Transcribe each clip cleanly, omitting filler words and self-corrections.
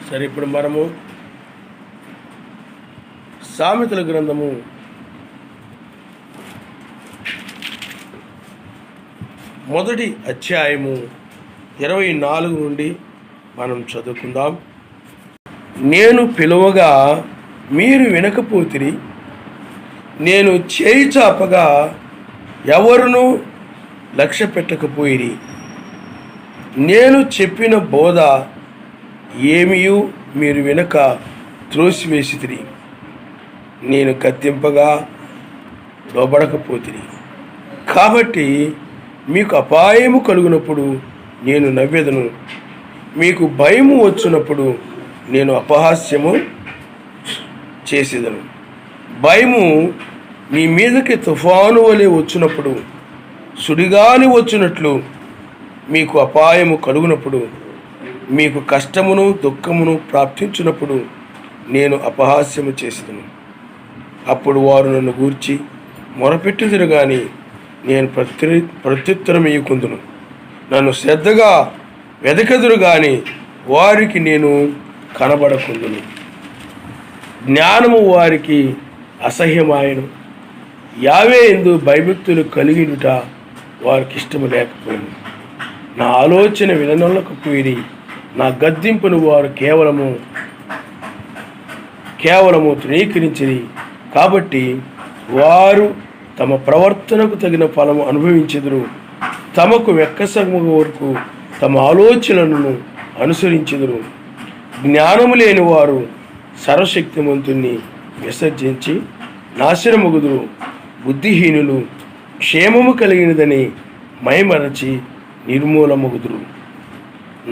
సరే, ఇప్పుడు మనము సామెతల గ్రంథము 1వ అధ్యాయము 24 నుండి మనం చదువుకుందాం. నేను పిలువగా మీరు వినకపోతిరి, నేను చేయి చాపగా ఎవరునూ లక్ష్య పెట్టకపోయిరి. నేను చెప్పిన బోధ ఏమియూ మీరు వినక త్రోసివేసితిరి. నేను గద్దింపగా లోబడకపోతిరి. కాబట్టి మీకు అపాయము కలుగునప్పుడు నేను నవ్వెదను, మీకు భయము వచ్చినప్పుడు నేను అపహాస్యము చేసేదను. భయము మీ మీదకి తుఫాను వలె వచ్చినప్పుడు, సుడిగాలి వచ్చినట్లు మీకు అపాయము కలుగునప్పుడు, మీకు కష్టమును దుఃఖమును ప్రాప్తించినప్పుడు నేను అపహాస్యము చేసేదను. అప్పుడు వారు నన్ను గూర్చి మొరపెట్టుదురు గాని నేను ప్రత్యుత్తరం ఇయ్యకుందును. నన్ను శ్రద్ధగా వెదకెదురు గాని వారికి నేను కనబడకుందును. జ్ఞానము వారికి అసహ్యమాయను, యావే యందు భయభక్తులు కలిగినుట వారికి ఇష్టము లేకపోయింది. నా ఆలోచన విననొల్లకపోయిరి, నా గద్దింపును వారు కేవలము తృణీకరించిరి. కాబట్టి వారు తమ ప్రవర్తనకు తగిన ఫలము అనుభవించెదరు. తమకు వెక్కసము వరకు తమ ఆలోచనలను అనుసరించెదరు. జ్ఞానము లేని వారు సర్వశక్తిమంతుణ్ణి విసర్జించి నాశనమగుదురు. బుద్ధిహీనులు క్షేమము కలిగినదని మైమరచి నిర్మూలమగుదురు.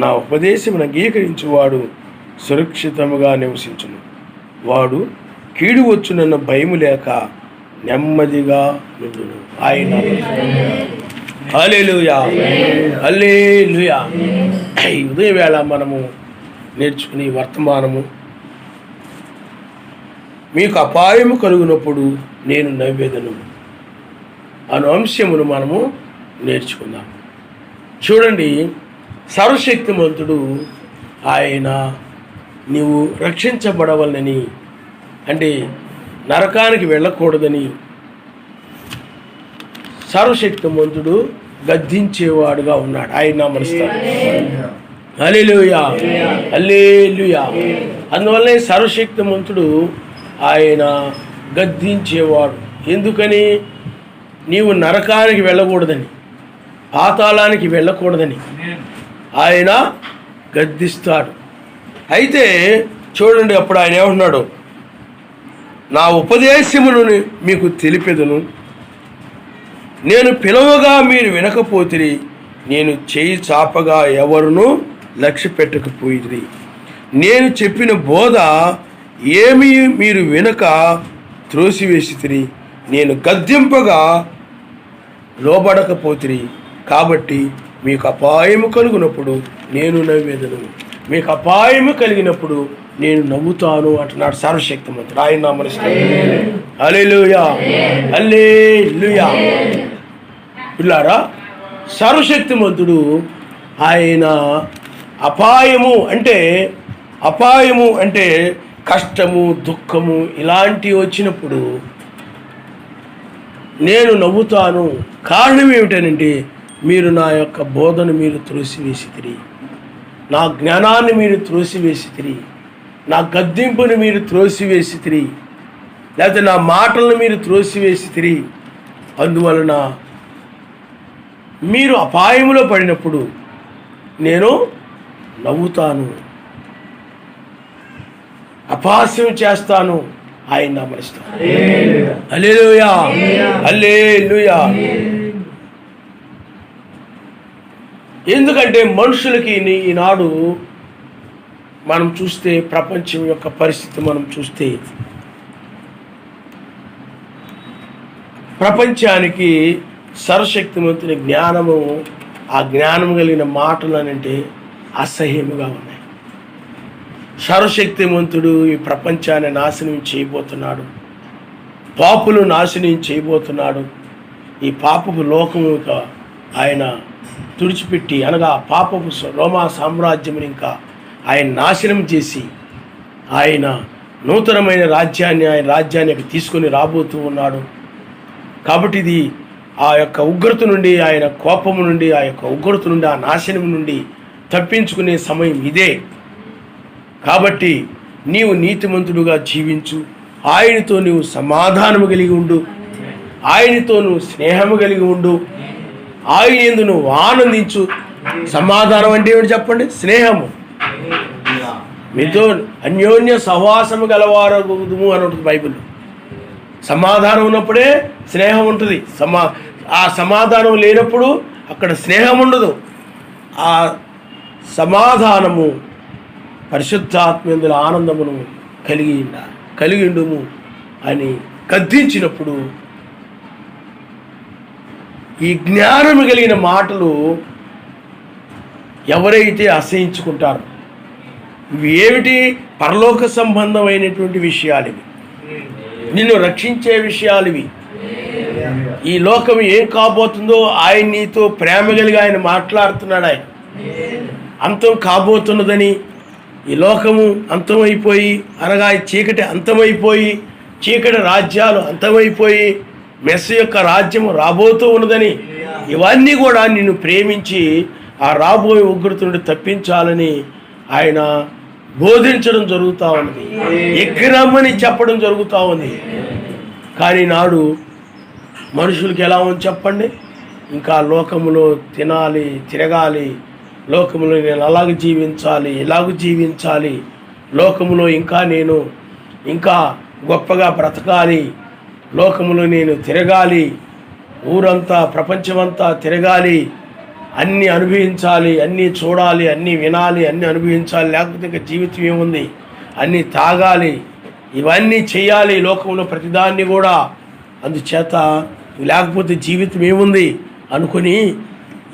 నా ఉపదేశమును అంగీకరించువాడు సురక్షితముగా నివసించును. వాడు కీడు వచ్చునన్న భయము లేక నెమ్మదిగా నుండును. ఆయన హల్లెలూయా, హల్లెలూయా. ఉదయం వేళ మనము నేర్చుకునే వర్తమానము, మీకు అపాయము కలుగునప్పుడు నేను నవ్వెదను అను అంశమును మనము నేర్చుకుందాం. చూడండి, సర్వశక్తిమంతుడు ఆయన నీవు రక్షించబడవలనని, అంటే నరకానికి వెళ్ళకూడదని సర్వశక్తిమంతుడు గద్దించేవాడుగా ఉన్నాడు. ఆయన నామముస్తాడు. హల్లెలూయా, హల్లెలూయా. అందువల్లనే సర్వశక్తిమంతుడు ఆయన గద్దించేవాడు. ఎందుకని? నీవు నరకానికి వెళ్ళకూడదని, పాతాళానికి వెళ్ళకూడదని ఆయన గద్దిస్తాడు. అయితే చూడండి, అప్పుడు ఆయన ఏమంటున్నాడు? నా ఉపదేశమును మీకు తెలిపెదను, నేను పిలవగా మీరు వినకపోతిరి, నేను చేయి చాపగా ఎవరునూ లక్ష్య పెట్టకపోయిరి. నేను చెప్పిన బోధ ఏమీ మీరు వినక త్రోసివేసితిరి. నేను గద్దింపగా లోబడకపోతిరి. కాబట్టి మీకు అపాయము కలుగునప్పుడు నేను నవ్వెదను, మీకు అపాయము కలిగినప్పుడు నేను నవ్వుతాను అంటున్నాడు సర్వశక్తిమంతుడు. ఆయన నామముస్తాడు. హల్లెలూయా, హల్లెలూయా. పిల్లారా, సర్వశక్తిమంతుడు ఆయన అపాయము అంటే కష్టము దుఃఖము ఇలాంటివి వచ్చినప్పుడు నేను నవ్వుతాను. కారణం ఏమిటనంటే, మీరు నా యొక్క బోధను మీరు త్రోసివేసితిరి, నా జ్ఞానాన్ని మీరు త్రోసివేసితిరి, నా గద్దింపుని మీరు త్రోసివేసితిరి, లేకపోతే నా మాటలను మీరు త్రోసివేసితిరి. అందువలన మీరు అపాయములో పడినప్పుడు నేను నవ్వుతాను, అపహాస్యం చేస్తాను. ఆయన నామముస్తాను. హల్లెలూయా, హల్లెలూయా. ఎందుకంటే మనుషులకి ఈనాడు మనం చూస్తే, ప్రపంచం యొక్క పరిస్థితి మనం చూస్తే, ప్రపంచానికి సర్వశక్తిమంతుని జ్ఞానము, ఆ జ్ఞానం కలిగిన మాటలు అంటే అసహ్యముగా ఉన్నాయి. సర్వశక్తిమంతుడు ఈ ప్రపంచాన్ని నాశనం చేయబోతున్నాడు, పాపులు నాశనం చేయబోతున్నాడు. ఈ పాపపు లోకము ఆయన తుడిచిపెట్టి, అనగా పాపపు రోమా సామ్రాజ్యముని ఇంకా ఆయన నాశనం చేసి ఆయన నూతనమైన రాజ్యాన్ని తీసుకొని రాబోతూ ఉన్నాడు. కాబట్టి ఇది ఆ యొక్క ఉగ్రత నుండి, ఆయన కోపము నుండి, ఆ యొక్క ఉగ్రత నుండి, ఆ నాశనం నుండి తప్పించుకునే సమయం ఇదే. కాబట్టి నీవు నీతిమంతుడుగా జీవించు, ఆయనతో నువ్వు సమాధానము కలిగి ఉండు, ఆయనతో నువ్వు స్నేహము కలిగి ఉండు, ఆయన యందు నువ్వు ఆనందించు. సమాధానం అంటే ఏమిటి చెప్పండి? స్నేహము. మీతో అన్యోన్య సహవాసము గలవారగుదుము అని ఉంటుంది బైబిల్. సమాధానం ఉన్నప్పుడే స్నేహం ఉంటుంది. ఆ సమాధానం లేనప్పుడు అక్కడ స్నేహం ఉండదు. ఆ సమాధానము పరిశుద్ధాత్మేందుల ఆనందమును కలిగిండుము అని గద్దించినప్పుడు ఈ జ్ఞానము కలిగిన మాటలు ఎవరైతే అసహించుకుంటారో, ఇవి ఏమిటి? పరలోక సంబంధమైనటువంటి విషయాలు ఇవి, నిన్ను రక్షించే విషయాలు ఇవి. ఈ లోకం ఏం కాబోతుందో ఆయన నీతో ప్రేమ కలిగి ఆయన మాట్లాడుతున్నాడు. ఆయన అంతం కాబోతున్నదని, ఈ లోకము అంతమైపోయి, అనగా ఈ చీకటి అంతమైపోయి, చీకటి రాజ్యాలు అంతమైపోయి మెస్స యొక్క రాజ్యము రాబోతూ ఉన్నదని, ఇవన్నీ కూడా నిన్ను ప్రేమించి ఆ రాబోయే ఉగ్రత నుండి తప్పించాలని ఆయన బోధించడం జరుగుతూ ఉన్నది, ఎక్కిరమ్మని చెప్పడం జరుగుతూ ఉంది. కానీ నాడు మనుషులకి ఎలా ఉంది చెప్పండి? ఇంకా లోకములో తినాలి, తిరగాలి, లోకములో నేను అలాగ జీవించాలి, ఇలాగ జీవించాలి, లోకములో నేను ఇంకా గొప్పగా బ్రతకాలి, లోకములో నేను తిరగాలి, ఊరంతా ప్రపంచమంతా తిరగాలి, అన్నీ అనుభవించాలి, అన్నీ చూడాలి, అన్నీ వినాలి, అన్నీ అనుభవించాలి, లేకపోతే ఇంకా జీవితం ఏముంది, అన్నీ తాగాలి, ఇవన్నీ చేయాలి లోకంలో ప్రతిదాన్ని కూడా, అందుచేత లేకపోతే జీవితం ఏముంది అనుకుని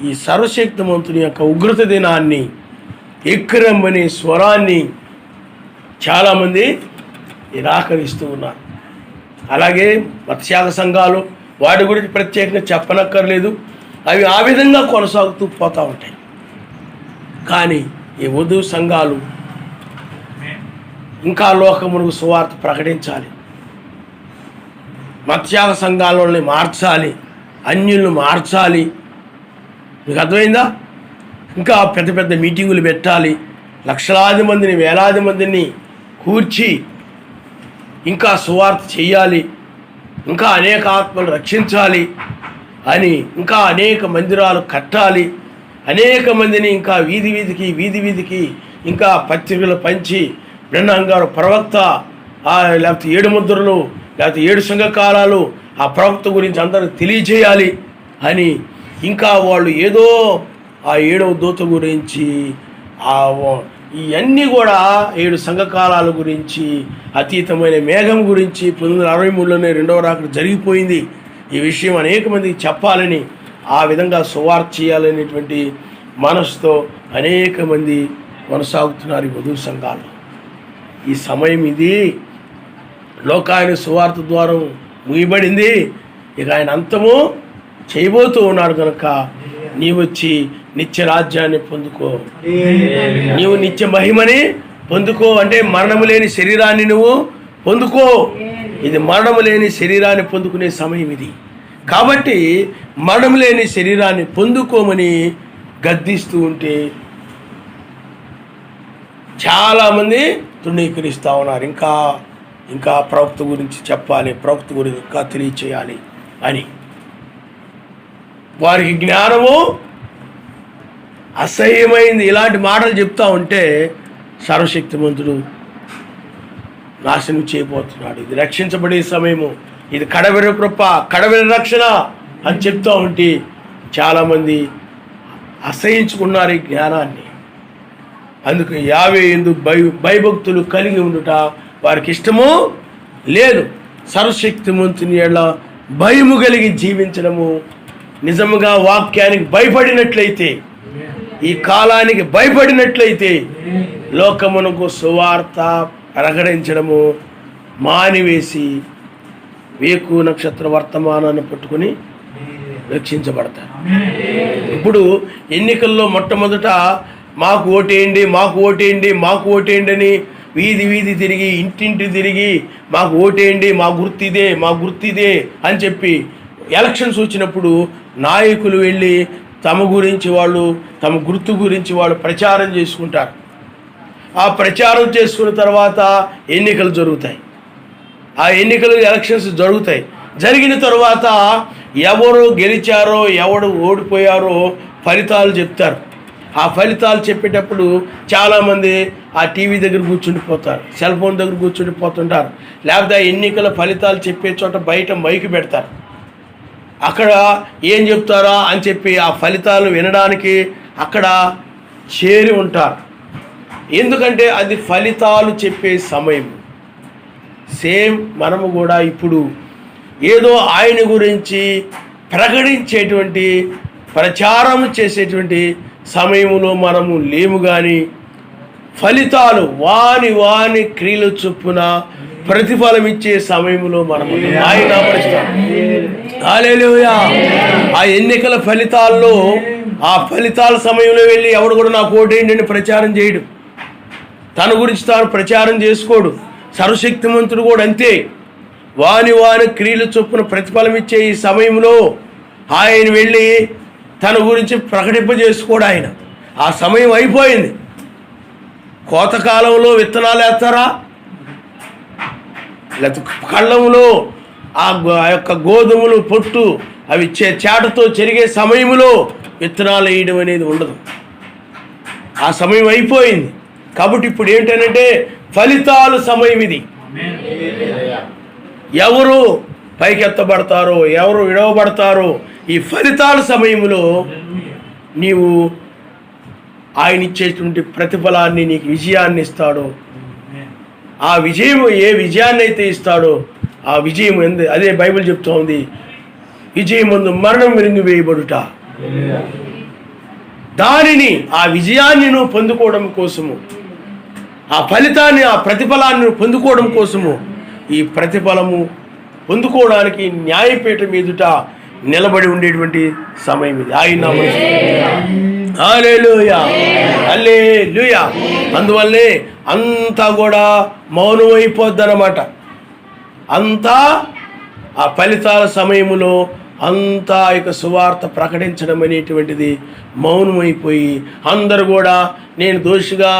ఈ సర్వశక్తిమంతుని యొక్క ఉగ్రత దినాన్ని, ఎక్కిరమ్మనే స్వరాన్ని చాలామంది నిరాకరిస్తూ ఉన్నారు. అలాగే మత్స్యాగ సంఘాలు, వాటి గురించి ప్రత్యేకంగా చెప్పనక్కర్లేదు, అవి ఆ విధంగా కొనసాగుతూ పోతూ ఉంటాయి. కానీ ఈ వధువు సంఘాలు ఇంకా లోకమునకు సువార్త ప్రకటించాలి, మత్స్యాగ సంఘాలని మార్చాలి, అన్యులను మార్చాలి. మీకు అర్థమైందా? ఇంకా పెద్ద పెద్ద మీటింగులు పెట్టాలి, లక్షలాది మందిని, వేలాది మందిని కూర్చి ఇంకా సువార్త చేయాలి, ఇంకా అనేక ఆత్మలు రక్షించాలి అని, ఇంకా అనేక మందిరాలు కట్టాలి, అనేక మందిని ఇంకా వీధి వీధికి ఇంకా పత్రికలు పంచి, బ్రహ్మం గారు ప్రవక్త, లేకపోతే 7 ముద్రలు, లేకపోతే 7 సంఘకాలాలు, ఆ ప్రవక్త గురించి అందరికి తెలియజేయాలి అని, ఇంకా వాళ్ళు ఏదో ఆ 7వ దూత గురించి, ఇవన్నీ కూడా 7 సంఘకాలాల గురించి, అతీతమైన మేఘం గురించి 1963లోనే 2వ రాకడ జరిగిపోయింది, ఈ విషయం అనేక మందికి చెప్పాలని, ఆ విధంగా సువార్త చేయాలనేటువంటి మనసుతో అనేక మంది కొనసాగుతున్నారు ఈ వధువు సంఘాలు. ఈ సమయం ఇది, లోకాయన సువార్త ద్వారం ముగిబడింది, ఇక ఆయన అంతము చేయబోతూ ఉన్నాడు. కనుక నీవు వచ్చి నిత్య రాజ్యాన్ని పొందుకో, నీవు నిత్య మహిమని పొందుకో. అంటే మరణము లేని శరీరాన్ని నువ్వు పొందుకో. ఇది మరణము లేని శరీరాన్ని పొందుకునే సమయం ఇది. కాబట్టి మరణం లేని శరీరాన్ని పొందుకోమని గద్దిస్తూ ఉంటే చాలామంది తృణీకరిస్తూ ఉన్నారు. ఇంకా ప్రవక్త గురించి చెప్పాలి, ప్రవక్త గురించి ఇంకా తెలియచేయాలి అని. వారికి జ్ఞానము అసహ్యమైంది. ఇలాంటి మాటలు చెప్తూ ఉంటే సర్వశక్తిమంతుడు నాశనం చేయబోతున్నాడు, ఇది రక్షించబడే సమయము, ఇది కడవెర కృప, కడవెర రక్షణ అని చెప్తూ ఉంటే చాలామంది అసహించుకున్నారు ఈ జ్ఞానాన్ని. అందుకు యావే యందు భయభక్తులు కలిగి ఉండుట వారికి ఇష్టము లేదు. సర్వశక్తిమంతుని యెడల భయము కలిగి జీవించడము, నిజముగా వాక్యానికి భయపడినట్లయితే, ఈ కాలానికి భయపడినట్లయితే లోకమునకు సువార్త ప్రకటించడము మానివేసి వేకు నక్షత్ర వర్తమానాన్ని పట్టుకుని రక్షించబడతారు. ఇప్పుడు ఎన్నికల్లో మొట్టమొదట మాకు ఓటేయండి, మాకు ఓటేయండి, మాకు ఓటేయండి అని వీధి వీధి తిరిగి, ఇంటింటి తిరిగి మాకు ఓటేయండి, మా గుర్తిదే, మా గుర్తిదే అని చెప్పి ఎలక్షన్స్ వచ్చినప్పుడు నాయకులు వెళ్ళి తమ గురించి వాళ్ళు, తమ గుర్తు గురించి వాళ్ళు ప్రచారం చేసుకుంటారు. ఆ ప్రచారం చేసుకున్న తర్వాత ఎన్నికలు జరుగుతాయి. ఆ ఎన్నికలు, ఎలక్షన్స్ జరుగుతాయి. జరిగిన తర్వాత ఎవరు గెలిచారో ఎవడు ఓడిపోయారో ఫలితాలు చెప్తారు. ఆ ఫలితాలు చెప్పేటప్పుడు చాలామంది ఆ టీవీ దగ్గర కూర్చుండిపోతారు, సెల్ ఫోన్ దగ్గర కూర్చుండిపోతుంటారు. లేకపోతే ఆ ఎన్నికల ఫలితాలు చెప్పే చోట బయట మైకు పెడతారు. అక్కడ ఏం చెప్తారా అని చెప్పి ఆ ఫలితాలు వినడానికి అక్కడ చేరి ఉంటారు. ఎందుకంటే అది ఫలితాలు చెప్పే సమయం. సేమ్ మనము కూడా ఇప్పుడు ఏదో ఆయన గురించి ప్రకటించేటువంటి, ప్రచారం చేసేటువంటి సమయంలో మనము లేము. కానీ ఫలితాలు వాని వాని క్రియల చొప్పున ప్రతిఫలం ఇచ్చే సమయంలో మనము ఆయన హల్లెలూయా. ఆ ఎన్నికల ఫలితాల్లో, ఆ ఫలితాల సమయంలో వెళ్ళి ఎవడు కూడా నాకు ఓటేయండి అని ప్రచారం చేయడు. తన గురించి తాను ప్రచారం చేసుకోడు. సర్వశక్తిమంతుడు కూడా అంతే. వాని వాని క్రియల చొప్పున ప్రతిఫలం ఇచ్చే ఈ సమయంలో ఆయన వెళ్ళి తన గురించి ప్రకటింపజేసుకోడు. ఆయన ఆ సమయం అయిపోయింది. కోతకాలంలో విత్తనాలు వేస్తారా? లేకపోతే కళ్ళంలో ఆ యొక్క గోధుమలు పొట్టు అవి చేటతో చెరిగే సమయంలో విత్తనాలు వేయడం అనేది ఉండదు. ఆ సమయం అయిపోయింది. కాబట్టి ఇప్పుడు ఏంటంటే ఫలితాలు సమయం ఇది. ఎవరు పైకెత్తబడతారో, ఎవరు విడవబడతారో ఈ ఫలితాల సమయంలో నీవు ఆయన ఇచ్చేటువంటి ప్రతిఫలాన్ని, నీకు విజయాన్ని ఇస్తాడో, ఆ విజయం ఏ విజయాన్ని అయితే ఇస్తాడో ఆ విజయం అదే బైబిల్ చెప్తూ ఉంది, విజయం ముందు మరణం విరిగి వేయబడుట. దానిని, ఆ విజయాన్ని నువ్వు పొందుకోవడం కోసము, ఆ ఫలితాన్ని, ఆ ప్రతిఫలాన్ని పొందుకోవడం కోసము, ఈ ప్రతిఫలము పొందుకోవడానికి న్యాయపీఠం ఎదుట నిలబడి ఉండేటువంటి సమయం ఇది. ఆయన హల్లెలూయా, హల్లెలూయా. అందువల్లే అంతా కూడా మౌనం అయిపోద్దన్నమాట. అంతా ఆ ఫలితాల సమయంలో అంతా ఇక సువార్త ప్రకటించడం అనేటువంటిది మౌనమైపోయి అందరూ కూడా నేను దోషిగా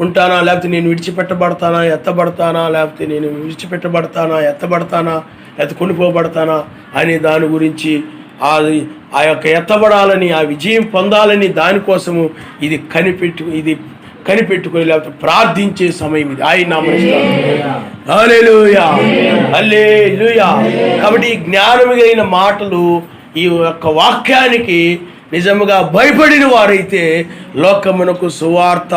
ఉంటానా, లేకపోతే నేను విడిచిపెట్టబడతానా, ఎత్తబడతానా, లేకపోతే నేను విడిచిపెట్టబడతానా, ఎత్తబడతానా, లేకపోతే కొనిపోబడతానా అనే దాని గురించి ఆ యొక్క ఎత్తబడాలని, ఆ విజయం పొందాలని దానికోసము ఇది కనిపెట్టుకొని లేకపోతే ప్రార్థించే సమయం ఇది. ఆయన హల్లెలూయా, హల్లెలూయా. కాబట్టి ఈ జ్ఞానము కలిగిన మాటలు, ఈ యొక్క వాక్యానికి నిజముగా భయపడిన వారైతే లోకమునకు సువార్త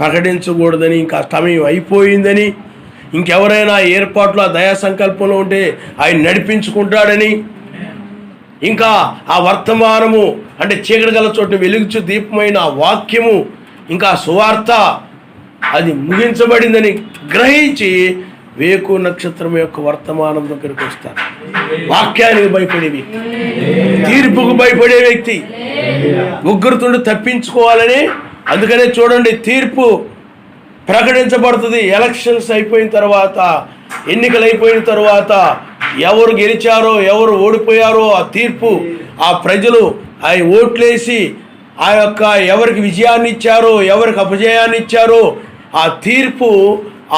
ప్రకటించకూడదని, ఇంకా సమయం అయిపోయిందని, ఇంకెవరైనా ఏర్పాట్లు ఆ దయా సంకల్పంలో ఉంటే ఆయన నడిపించుకుంటాడని, ఇంకా ఆ వర్తమానము అంటే చీకటి గల చోట వెలుగుచు దీపమైన ఆ వాక్యము, ఇంకా సువార్త అది ముగించబడిందని గ్రహించి వేకు నక్షత్రం యొక్క వర్తమానం దగ్గరికి వస్తారు. వాక్యానికి భయపడే వ్యక్తి, తీర్పుకు భయపడే వ్యక్తి, ఉగ్రతుండి తప్పించుకోవాలని. అందుకనే చూడండి, తీర్పు ప్రకటించబడుతుంది. ఎలక్షన్స్ అయిపోయిన తర్వాత, ఎన్నికలు అయిపోయిన తర్వాత ఎవరు గెలిచారో ఎవరు ఓడిపోయారో ఆ తీర్పు, ఆ ప్రజలు ఆ ఓట్లేసి ఆ యొక్క ఎవరికి విజయాన్ని ఇచ్చారో ఎవరికి అపజయాన్ని ఇచ్చారో ఆ తీర్పు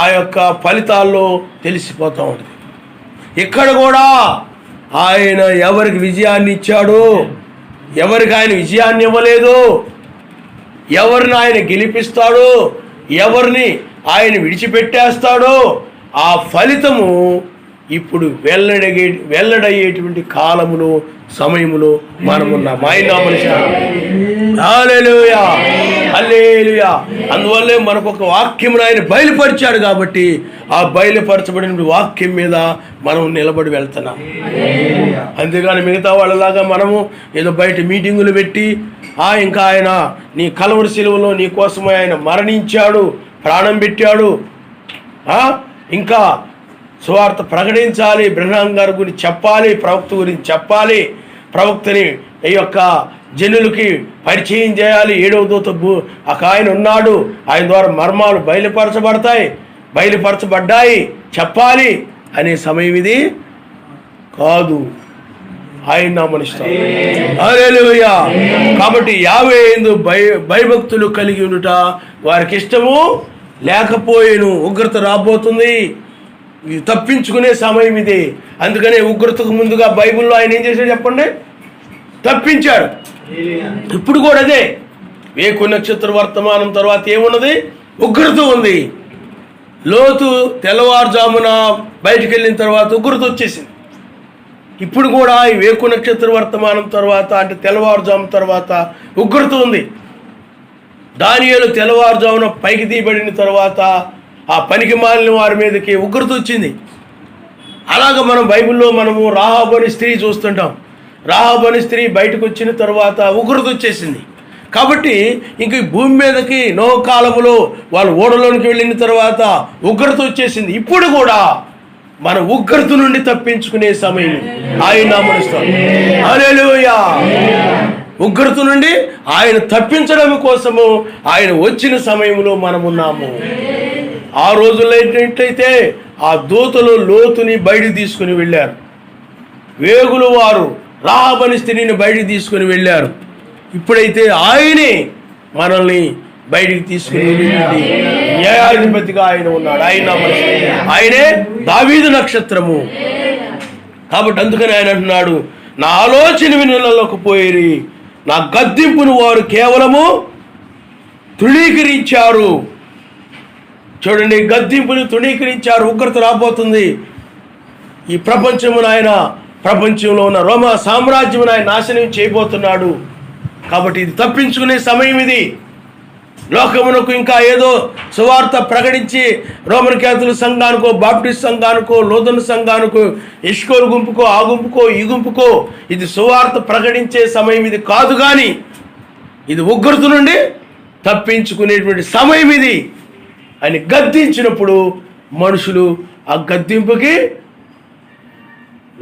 ఆ యొక్క ఫలితాల్లో తెలిసిపోతూ ఉంటుంది. ఇక్కడ కూడా ఆయన ఎవరికి విజయాన్ని ఇచ్చాడో, ఎవరికి ఆయన విజయాన్ని ఇవ్వలేదో, ఎవరిని ఆయన గెలిపిస్తాడో, ఎవరిని ఆయన విడిచిపెట్టేస్తాడో ఆ ఫలితము ఇప్పుడు వెల్లడయ్యేటువంటి కాలములో, సమయములో మనమున్నాం. హల్లెలూయా, హల్లెలూయా. అందువల్లే మనకు ఒక వాక్యమును ఆయన బయలుపరిచాడు. కాబట్టి ఆ బయలుపరచబడిన వాక్యం మీద మనం నిలబడి వెళ్తున్నాం. అంతేగాని మిగతా వాళ్ళలాగా మనము ఏదో బయట మీటింగులు పెట్టి ఇంకా ఆయన నీ కలవరి శిలువలో నీ కోసమే ఆయన మరణించాడు, ప్రాణం పెట్టాడు, ఇంకా సువార్త ప్రకటించాలి, బ్రహ్మాం గారి గురించి చెప్పాలి, ప్రవక్త గురించి చెప్పాలి, ప్రవక్తని ఈ యొక్క జనులకి పరిచయం చేయాలి. 7వ దూత ఒక ఆయన ఉన్నాడు, ఆయన ద్వారా మర్మాలు బయలుపరచబడ్డాయి చెప్పాలి అనే సమయం ఇది కాదు. ఆయన నామనిస్తాడు. హల్లెలూయా. కాబట్టి 50 భయభక్తులు కలిగి ఉండుట వారికి ఇష్టము లేకపోయేను. ఉగ్రత రాబోతుంది, తప్పించుకునే సమయం ఇది. అందుకనే ఉగ్రతకు ముందుగా బైబిల్లో ఆయన ఏం చేశాడు చెప్పండి? తప్పించాడు. ఇప్పుడు కూడా అదే. వేకు నక్షత్ర వర్తమానం తర్వాత ఏమున్నది? ఉగ్రత ఉంది. లోతు తెల్లవారుజామున బయటికి వెళ్ళిన తర్వాత ఉగ్రత వచ్చేసింది. ఇప్పుడు కూడా ఈ వేకు నక్షత్ర వర్తమానం తర్వాత అంటే తెల్లవారుజాము తర్వాత ఉగ్రత ఉంది. దానియేలు తెల్లవారుజామున పైకి తీయబడిన తర్వాత ఆ పనికి మాలిన వారి మీదకి ఉగ్రత వచ్చింది. అలాగ మనం బైబిల్లో మనము రాహాబు అనే స్త్రీ చూస్తుంటాం. రాహాబు అనే స్త్రీ బయటకు వచ్చిన తర్వాత ఉగ్రత వచ్చేసింది. కాబట్టి ఇంక ఈ భూమి మీదకి నోహు కాలములో వాళ్ళు ఓడలోనికి వెళ్ళిన తర్వాత ఉగ్రత వచ్చేసింది. ఇప్పుడు కూడా మన ఉగ్రత నుండి తప్పించుకునే సమయం ఆయన నామముస్తాం. హల్లెలూయా. ఉగ్రత నుండి ఆయన తప్పించడం కోసము ఆయన వచ్చిన సమయంలో మనమున్నాము. ఆ రోజుల్లో ఏంటంటే ఆ దూతలు లోతుని బయటికి తీసుకుని వెళ్ళారు. వేగులు వారు రాహాబు అనే స్త్రీని బయటికి తీసుకుని వెళ్ళారు. ఇప్పుడైతే ఆయనే మనల్ని బయటికి తీసుకుని వెళ్ళి న్యాయాధిపతిగా ఆయన ఉన్నాడు. ఆయనే దావీదు నక్షత్రము. కాబట్టి అందుకని ఆయన అంటున్నాడు, నా ఆలోచన వినలేకపోయిరి, నా గద్దింపును వారు కేవలము తృణీకరించారు. చూడండి, గద్దింపుని తృణీకరించారు. ఉగ్రత రాబోతుంది. ఈ ప్రపంచంలో ఉన్న రోమా సామ్రాజ్యం ఆయన నాశనం చేయబోతున్నాడు. కాబట్టి ఇది తప్పించుకునే సమయం ఇది. లోకమునకు ఇంకా ఏదో సువార్త ప్రకటించి రోమన్ క్యాథలిక్ సంఘానికో, బాప్టిస్ట్ సంఘానికో, లోదన్ సంఘానికో, ఇష్కోలు గుంపుకో, ఆ గుంపుకో, ఈ గుంపుకో ఇది సువార్త ప్రకటించే సమయం ఇది కాదు. కానీ ఇది ఉగ్రత నుండి తప్పించుకునేటువంటి సమయం ఇది అని గద్దించినప్పుడు మనుషులు ఆ గద్దింపుకి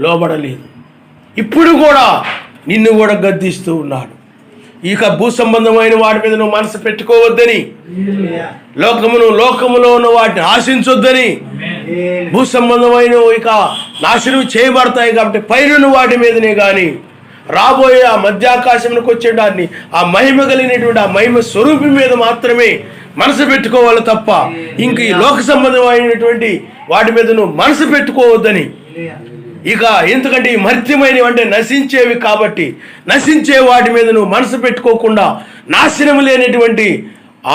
లోబడలేదు. ఇప్పుడు కూడా నిన్ను కూడా గద్దిస్తూ ఉన్నాడు. ఇక భూ సంబంధమైన వాటి మీద నువ్వు మనసు పెట్టుకోవద్దని, లోకములో ఉన్న వాటిని ఆశించొద్దని. భూ సంబంధమైన ఇక నాశనం చేయబడతాయి కాబట్టి పైన వాటి మీదనే కానీ రాబోయే ఆ మధ్యాకాశంలోకి వచ్చే దాన్ని ఆ మహిమ కలిగినటువంటి ఆ మహిమ స్వరూపి మీద మాత్రమే మనసు పెట్టుకోవాలి తప్ప ఇంక ఈ లోక సంబంధమైనటువంటి వాటి మీద నువ్వు మనసు పెట్టుకోవద్దని. ఇక ఎందుకంటే ఈ మర్త్యమైనవి అంటే నశించేవి కాబట్టి నశించే వాటి మీద నువ్వు మనసు పెట్టుకోకుండా నాశనం లేనటువంటి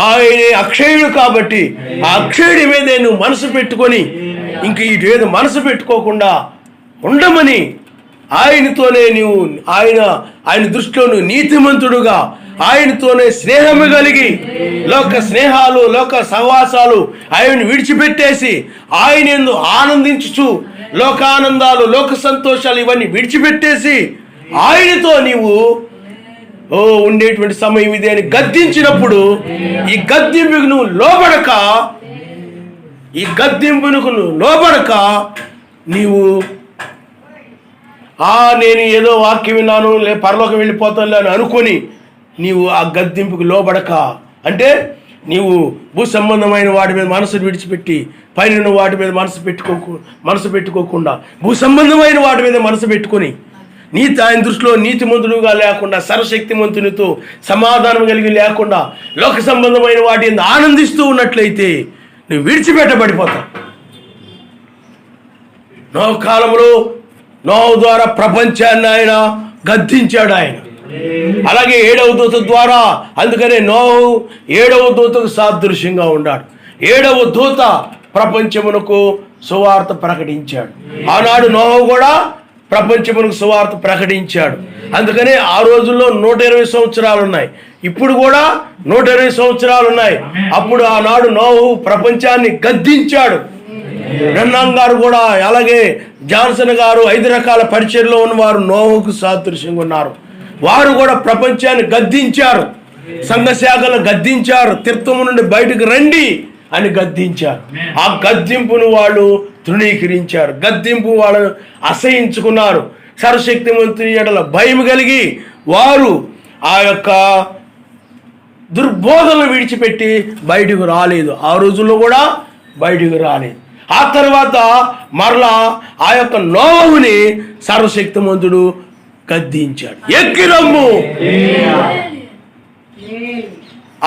ఆయనే అక్షయుడు కాబట్టి ఆ అక్షయుడి మీదే నువ్వు మనసు పెట్టుకొని ఇంక ఇటు మనసు పెట్టుకోకుండా ఉండమని ఆయనతోనే నువ్వు ఆయన దృష్టిలో నువ్వు నీతిమంతుడుగా ఆయనతోనే స్నేహము కలిగి లోక స్నేహాలు లోక సహవాసాలు ఆయన విడిచిపెట్టేసి ఆయన యందు ఆనందించుచు లోకానందాలు లోక సంతోషాలు ఇవన్నీ విడిచిపెట్టేసి ఆయనతో నీవు ఉండేటువంటి సమయం ఇది అని గద్దించినప్పుడు ఈ గద్దింపుకు నువ్వు లోబడక నీవు నేను ఏదో వాక్యం విన్నాను పరలోకం వెళ్ళిపోతాను అని అనుకొని నీవు ఆ గద్దింపుకు లోబడక అంటే నీవు భూ సంబంధమైన వాటి మీద మనసు విడిచిపెట్టి పైన వాటి మీద మనసు పెట్టుకోకుండా భూ సంబంధమైన వాటి మీద మనసు పెట్టుకొని ఆయన దృష్టిలో నీతిమంతుడుగా లేకుండా సర్వశక్తిమంతునితో సమాధానం కలిగి లేకుండా లోక సంబంధమైన వాటి ఆనందిస్తూ ఉన్నట్లయితే నువ్వు విడిచిపెట్టబడిపోతావు. నోహు కాలంలో నోహు ద్వారా ప్రపంచాన్ని ఆయన గద్దించాడు. ఆయన అలాగే 7వ దూత ద్వారా అందుకనే నోహు 7వ దూతకు సాదృశ్యంగా ఉన్నాడు. 7వ దూత ప్రపంచమునకు సువార్త ప్రకటించాడు. ఆనాడు నోహు కూడా ప్రపంచమునకు సువార్త ప్రకటించాడు. అందుకనే ఆ రోజుల్లో 120 సంవత్సరాలు ఉన్నాయి. ఇప్పుడు కూడా 120 సంవత్సరాలు ఉన్నాయి. అప్పుడు ఆనాడు నోహు ప్రపంచాన్ని గద్దించాడు. బ్రహ్నాం గారు కూడా అలాగే జాన్సన్ గారు 5 రకాల పరిచర్లో ఉన్నవారు నోహుకు సాదృశ్యంగా ఉన్నారు. వారు కూడా ప్రపంచాన్ని గద్దించారు, సంఘ శాఖలను గద్దించారు, తీర్థము నుండి బయటకు రండి అని గద్దించారు. ఆ గద్దింపును వాళ్ళు తృణీకరించారు, గద్దింపు వాళ్ళను అసహించుకున్నారు. సర్వశక్తిమంతుని ఎడల భయం కలిగి వారు ఆ యొక్క దుర్బోధనలు విడిచిపెట్టి బయటకు రాలేదు. ఆ రోజుల్లో కూడా బయటకు రాలేదు. ఆ తర్వాత మరలా ఆ యొక్క నోవహుని సర్వశక్తిమంతుడు గద్దించాడు, ఎక్కిరమ్ము.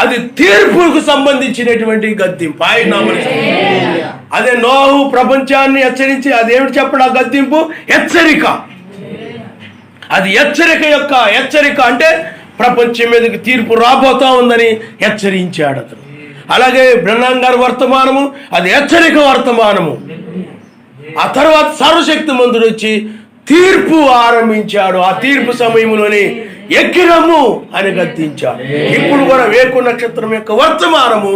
అది తీర్పుకు సంబంధించినటువంటి గద్దింపు. ఆయన అదే నోవహు ప్రపంచాన్ని హెచ్చరించి అదేమిటి చెప్పడం? ఆ గద్దింపు హెచ్చరిక. అది హెచ్చరిక అంటే ప్రపంచం మీదకి తీర్పు రాబోతా ఉందని హెచ్చరించాడు అతను. అలాగే బ్రహ్మాం గారి వర్తమానము అది హెచ్చరిక వర్తమానము. ఆ తర్వాత సర్వశక్తిమంతుడు వచ్చి తీర్పు ఆరంభించాడు. ఆ తీర్పు సమయంలోనే ఎక్కిరమ్ము అని గద్దించాడు. ఇప్పుడు కూడా వేకు నక్షత్రం యొక్క వర్తమానము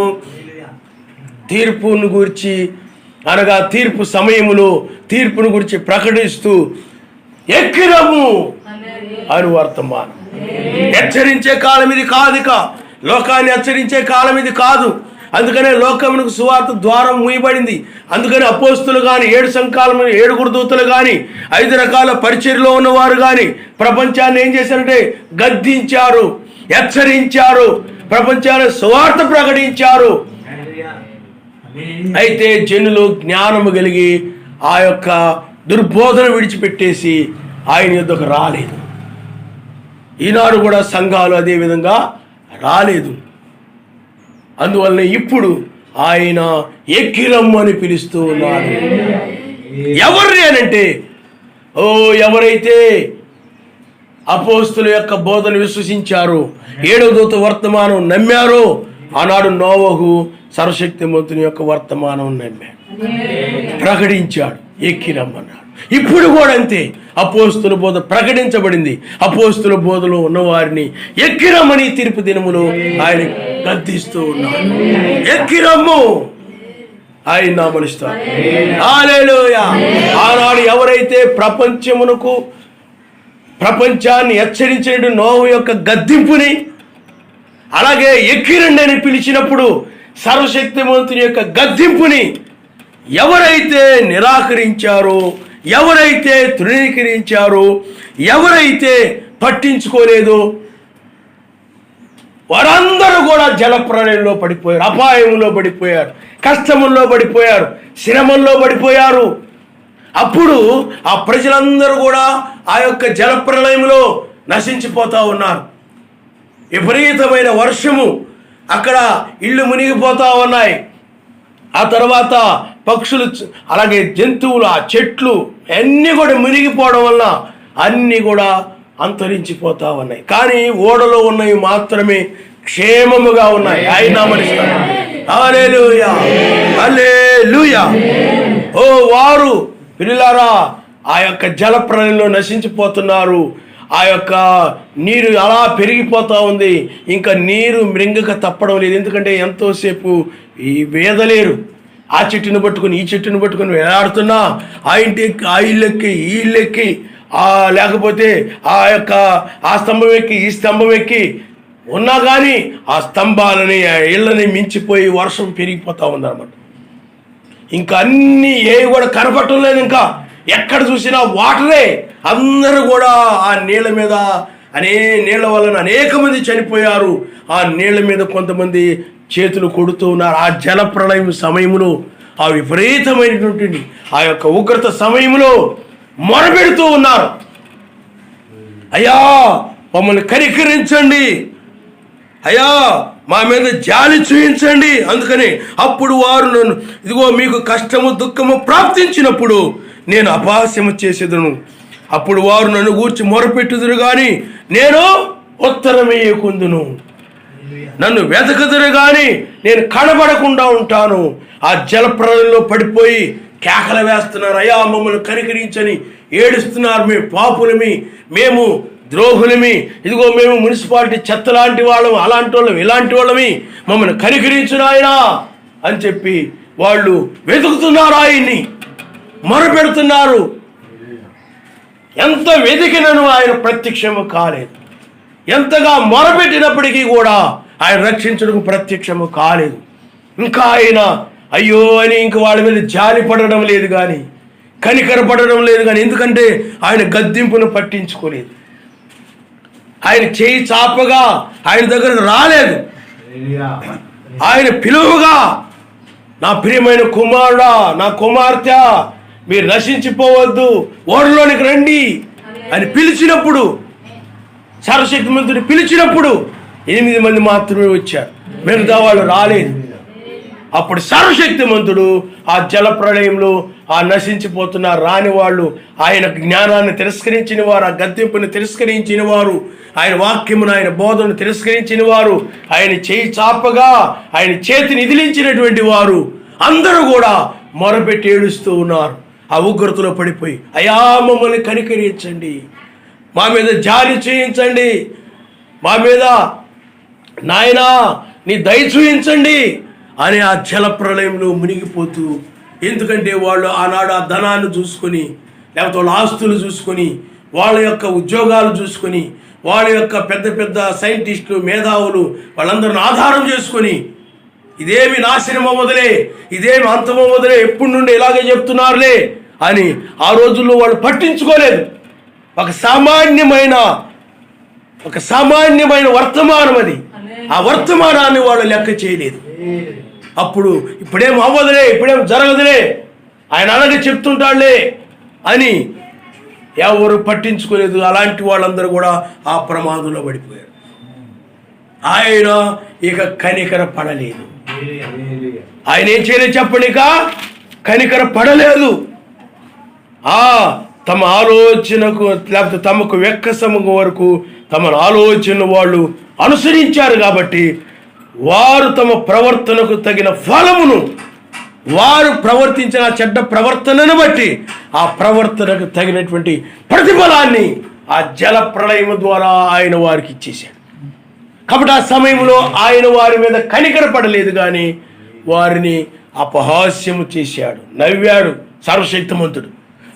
తీర్పును గురించి, అనగా తీర్పు సమయములో తీర్పును గురించి ప్రకటిస్తూ ఎక్కిరమ్ము అని వర్తమానం. హెచ్చరించే కాలం ఇది కాదు, ఇక లోకాన్ని హెచ్చరించే కాలం ఇది కాదు. అందుకనే లోకమునకు సువార్త ద్వారం మూయబడింది. అందుకని అపోస్తులు కానీ 7 సంకాలము 7 దూతలు కానీ 5 రకాల పరిచర్యలో ఉన్నవారు కానీ ప్రపంచాన్ని ఏం చేశారంటే గద్దించారు, హెచ్చరించారు, ప్రపంచాన్ని సువార్త ప్రకటించారు. అయితే జనులు జ్ఞానము కలిగి ఆ యొక్క దుర్బోధన విడిచిపెట్టేసి ఆయన యొద్దకు రాలేదు. ఈనాడు కూడా సంఘాలు అదే విధంగా రాలేదు. అందువల్ల ఇప్పుడు ఆయన ఎక్కిరమ్ము అని పిలుస్తూ ఉన్నాడు. ఎవరిని అనంటే, ఎవరైతే అపోస్తుల యొక్క బోధన విశ్వసించారో, 7వ దూత వర్తమానం నమ్మారో, ఆనాడు నోవహు సర్వశక్తిమంతుని యొక్క వర్తమానం నమ్మాడు, ప్రకటించాడు, ఎక్కిరమ్మన్నాడు. ఇప్పుడు కూడా అంతే. అపోస్తుల బోధ ప్రకటించబడింది. అపోస్తుల బోధలో ఉన్నవారిని ఎక్కిరమ్మని తీర్పు దినములో ఆయన గద్దిస్తూ ఉన్నాడు. ఎక్కిరమ్ము ఆయన నామమునిస్తాడు. హల్లెలూయా. ఆనాడు ఎవరైతే ప్రపంచాన్ని హెచ్చరించిన నోవహు యొక్క గద్దింపుని, అలాగే ఎక్కిరండి అని పిలిచినప్పుడు సర్వశక్తిమంతుని యొక్క గద్దింపుని ఎవరైతే నిరాకరించారో, ఎవరైతే తృణీకరించారో, ఎవరైతే పట్టించుకోలేదో వారందరూ కూడా జలప్రళయంలో పడిపోయారు, అపాయంలో పడిపోయారు, కష్టముల్లో పడిపోయారు, శ్రమంలో పడిపోయారు. అప్పుడు ఆ ప్రజలందరూ కూడా ఆ యొక్క జలప్రళయంలో నశించిపోతూ ఉన్నారు. విపరీతమైన వర్షము, అక్కడ ఇళ్ళు మునిగిపోతూ ఉన్నాయి. ఆ తర్వాత పక్షులు, అలాగే జంతువులు, ఆ చెట్లు అన్నీ కూడా మునిగిపోవడం వల్ల అన్నీ కూడా అంతరించిపోతా ఉన్నాయి. కానీ ఓడలో ఉన్నవి మాత్రమే క్షేమముగా ఉన్నాయి. ఆయన నామమునిస్తాడు. హల్లెలూయా, హల్లెలూయా. ఓ వారు పిల్లారా ఆ యొక్క జలప్రళయంలో నశించిపోతున్నారు. ఆ యొక్క నీరు అలా పెరిగిపోతూ ఉంది. ఇంకా నీరు మృంగక తప్పడం లేదు. ఎందుకంటే ఎంతోసేపు ఈ వేదలేరు. ఆ చెట్టును పట్టుకుని ఈ చెట్టును పట్టుకుని వేలాడుతున్నా, ఆ ఇంటికి ఆ ఇల్లెక్కి ఈ ఇల్లెక్కి, లేకపోతే ఆ స్తంభం ఎక్కి ఈ స్తంభం ఎక్కి ఉన్నా కానీ ఆ స్తంభాలని ఆ ఇళ్ళని మించిపోయి వర్షం పెరిగిపోతూ ఉందన్నమాట. ఇంకా అన్నీ ఏవి కూడా కనపడటం లేదు. ఇంకా ఎక్కడ చూసినా వాటరే. అందరూ కూడా ఆ నీళ్ళ మీద నీళ్ళ వలన అనేక మంది చనిపోయారు. ఆ నీళ్ళ మీద కొంతమంది చేతులు కొడుతూ ఉన్నారు. ఆ జలప్రళయం సమయంలో, ఆ విపరీతమైనటువంటి ఆ యొక్క ఉగ్రత సమయంలో మొరపెడుతూ ఉన్నారు, అయ్యా మమ్మల్ని కనికరించండి, అయ్యా మా మీద జాలి చూపించండి. అందుకని అప్పుడు వారు నన్ను, ఇదిగో మీకు కష్టము దుఃఖము ప్రాప్తించినప్పుడు నేను అపహాస్యము చేసేదను. అప్పుడు వారు నన్ను గూర్చి మొరపెట్టుదురు కానీ నేను ఉత్తరమేయకుందును. నన్ను వెతకదురు కానీ నేను కనబడకుండా ఉంటాను. ఆ జలప్రళయంలో పడిపోయి కేకలు వేస్తున్నారు, అయ్యా మమ్మల్ని కనికరించని ఏడుస్తున్నారు. మేము పాపులమి, మేము ద్రోహులమి, ఇదిగో మేము మున్సిపాలిటీ చెత్త లాంటి వాళ్ళం, అలాంటి వాళ్ళం, ఇలాంటి వాళ్ళమి, మమ్మల్ని కనికరించును ఆయనా అని చెప్పి వాళ్ళు వెతుకుతున్నారు, ఆయన్ని మొరపెడుతున్నారు. ఎంత వెతికినను ఆయన ప్రత్యక్షము కాలేదు. ఎంతగా మొరపెట్టినప్పటికీ కూడా ఆయన రక్షించడం ప్రత్యక్షము కాలేదు. ఇంకా ఆయన అయ్యో అని ఇంక వాళ్ళ మీద జాలి పడడం లేదు కానీ, కనికరపడడం లేదు కానీ, ఎందుకంటే ఆయన గద్దింపును పట్టించుకోలేదు. ఆయన చేయి చాపగా ఆయన దగ్గరకు రాలేదు. ఆయన పిలువగా, నా ప్రియమైన కుమారుడా, నా కుమార్తె, మీరు నశించిపోవద్దు, ఓడలోనికి రండి అని పిలిచినప్పుడు, సర్వశక్తిమంతుడు పిలిచినప్పుడు 8 మంది మాత్రమే వచ్చారు, మిగతా వాళ్ళు రాలేదు. అప్పుడు సర్వశక్తిమంతుడు ఆ జల ప్రళయంలో ఆ నశించిపోతున్న రాని వాళ్ళు, ఆయన జ్ఞానాన్ని తిరస్కరించిన వారు, ఆ గద్దెంపుని తిరస్కరించిన వారు, ఆయన వాక్యమును, ఆయన బోధను తిరస్కరించిన వారు, ఆయన చేయి చాపగా ఆయన చేతిని ఇదిలించినటువంటి వారు అందరూ కూడా మొరపెట్టి ఏడుస్తూ ఉన్నారు. ఆ ఉగ్రతలో పడిపోయి, అయ్యా మమ్మల్ని కనికరించండి, మా మీద జారి చేయించండి, మా మీద నాయనా నీ దయ చూయించండి అని ఆ జల ప్రళయంలో మునిగిపోతూ, ఎందుకంటే వాళ్ళు ఆనాడు ఆ ధనాన్ని చూసుకొని, లేకపోతే వాళ్ళ ఆస్తులు చూసుకొని, వాళ్ళ యొక్క ఉద్యోగాలు చూసుకొని, వాళ్ళ యొక్క పెద్ద పెద్ద సైంటిస్టులు, మేధావులు వాళ్ళందరిని ఆధారం చేసుకొని, ఇదేమి నాశనం అవ్వదులే, ఇదేమి అంతమవ్వదులే, ఎప్పటి నుండి ఇలాగే చెప్తున్నారులే అని ఆ రోజుల్లో వాళ్ళు పట్టించుకోలేదు. ఒక సామాన్యమైన వర్తమానం అది. ఆ వర్తమానాన్ని వాళ్ళు లెక్క చేయలేదు. అప్పుడు ఇప్పుడేం అవ్వదులే, ఇప్పుడేం జరగదులే, ఆయన అలాగే చెప్తుంటాడులే అని ఎవరు పట్టించుకోలేదు. అలాంటి వాళ్ళందరూ కూడా ఆ ప్రమాదంలో పడిపోయారు. ఆయన ఇక కనికర పడలేదు. ఆయన ఏం చేయలేదు చెప్పండి, ఇక కనికర పడలేదు. తమ ఆలోచనకు, లేకపోతే తమకు వెక్కసము వరకు తమ ఆలోచన వాళ్ళు అనుసరించారు కాబట్టి వారు తమ ప్రవర్తనకు తగిన ఫలమును, వారు ప్రవర్తించిన చెడ్డ ప్రవర్తనను బట్టి ఆ ప్రవర్తనకు తగినటువంటి ప్రతిఫలాన్ని ఆ జల ప్రళయం ద్వారా ఆయన వారికి ఇచ్చేశాడు. కాబట్టి ఆ సమయంలో ఆయన వారి మీద కనికరపడలేదు, కానీ వారిని అపహాస్యము చేశాడు, నవ్వాడు సర్వశక్తిమంతుడు.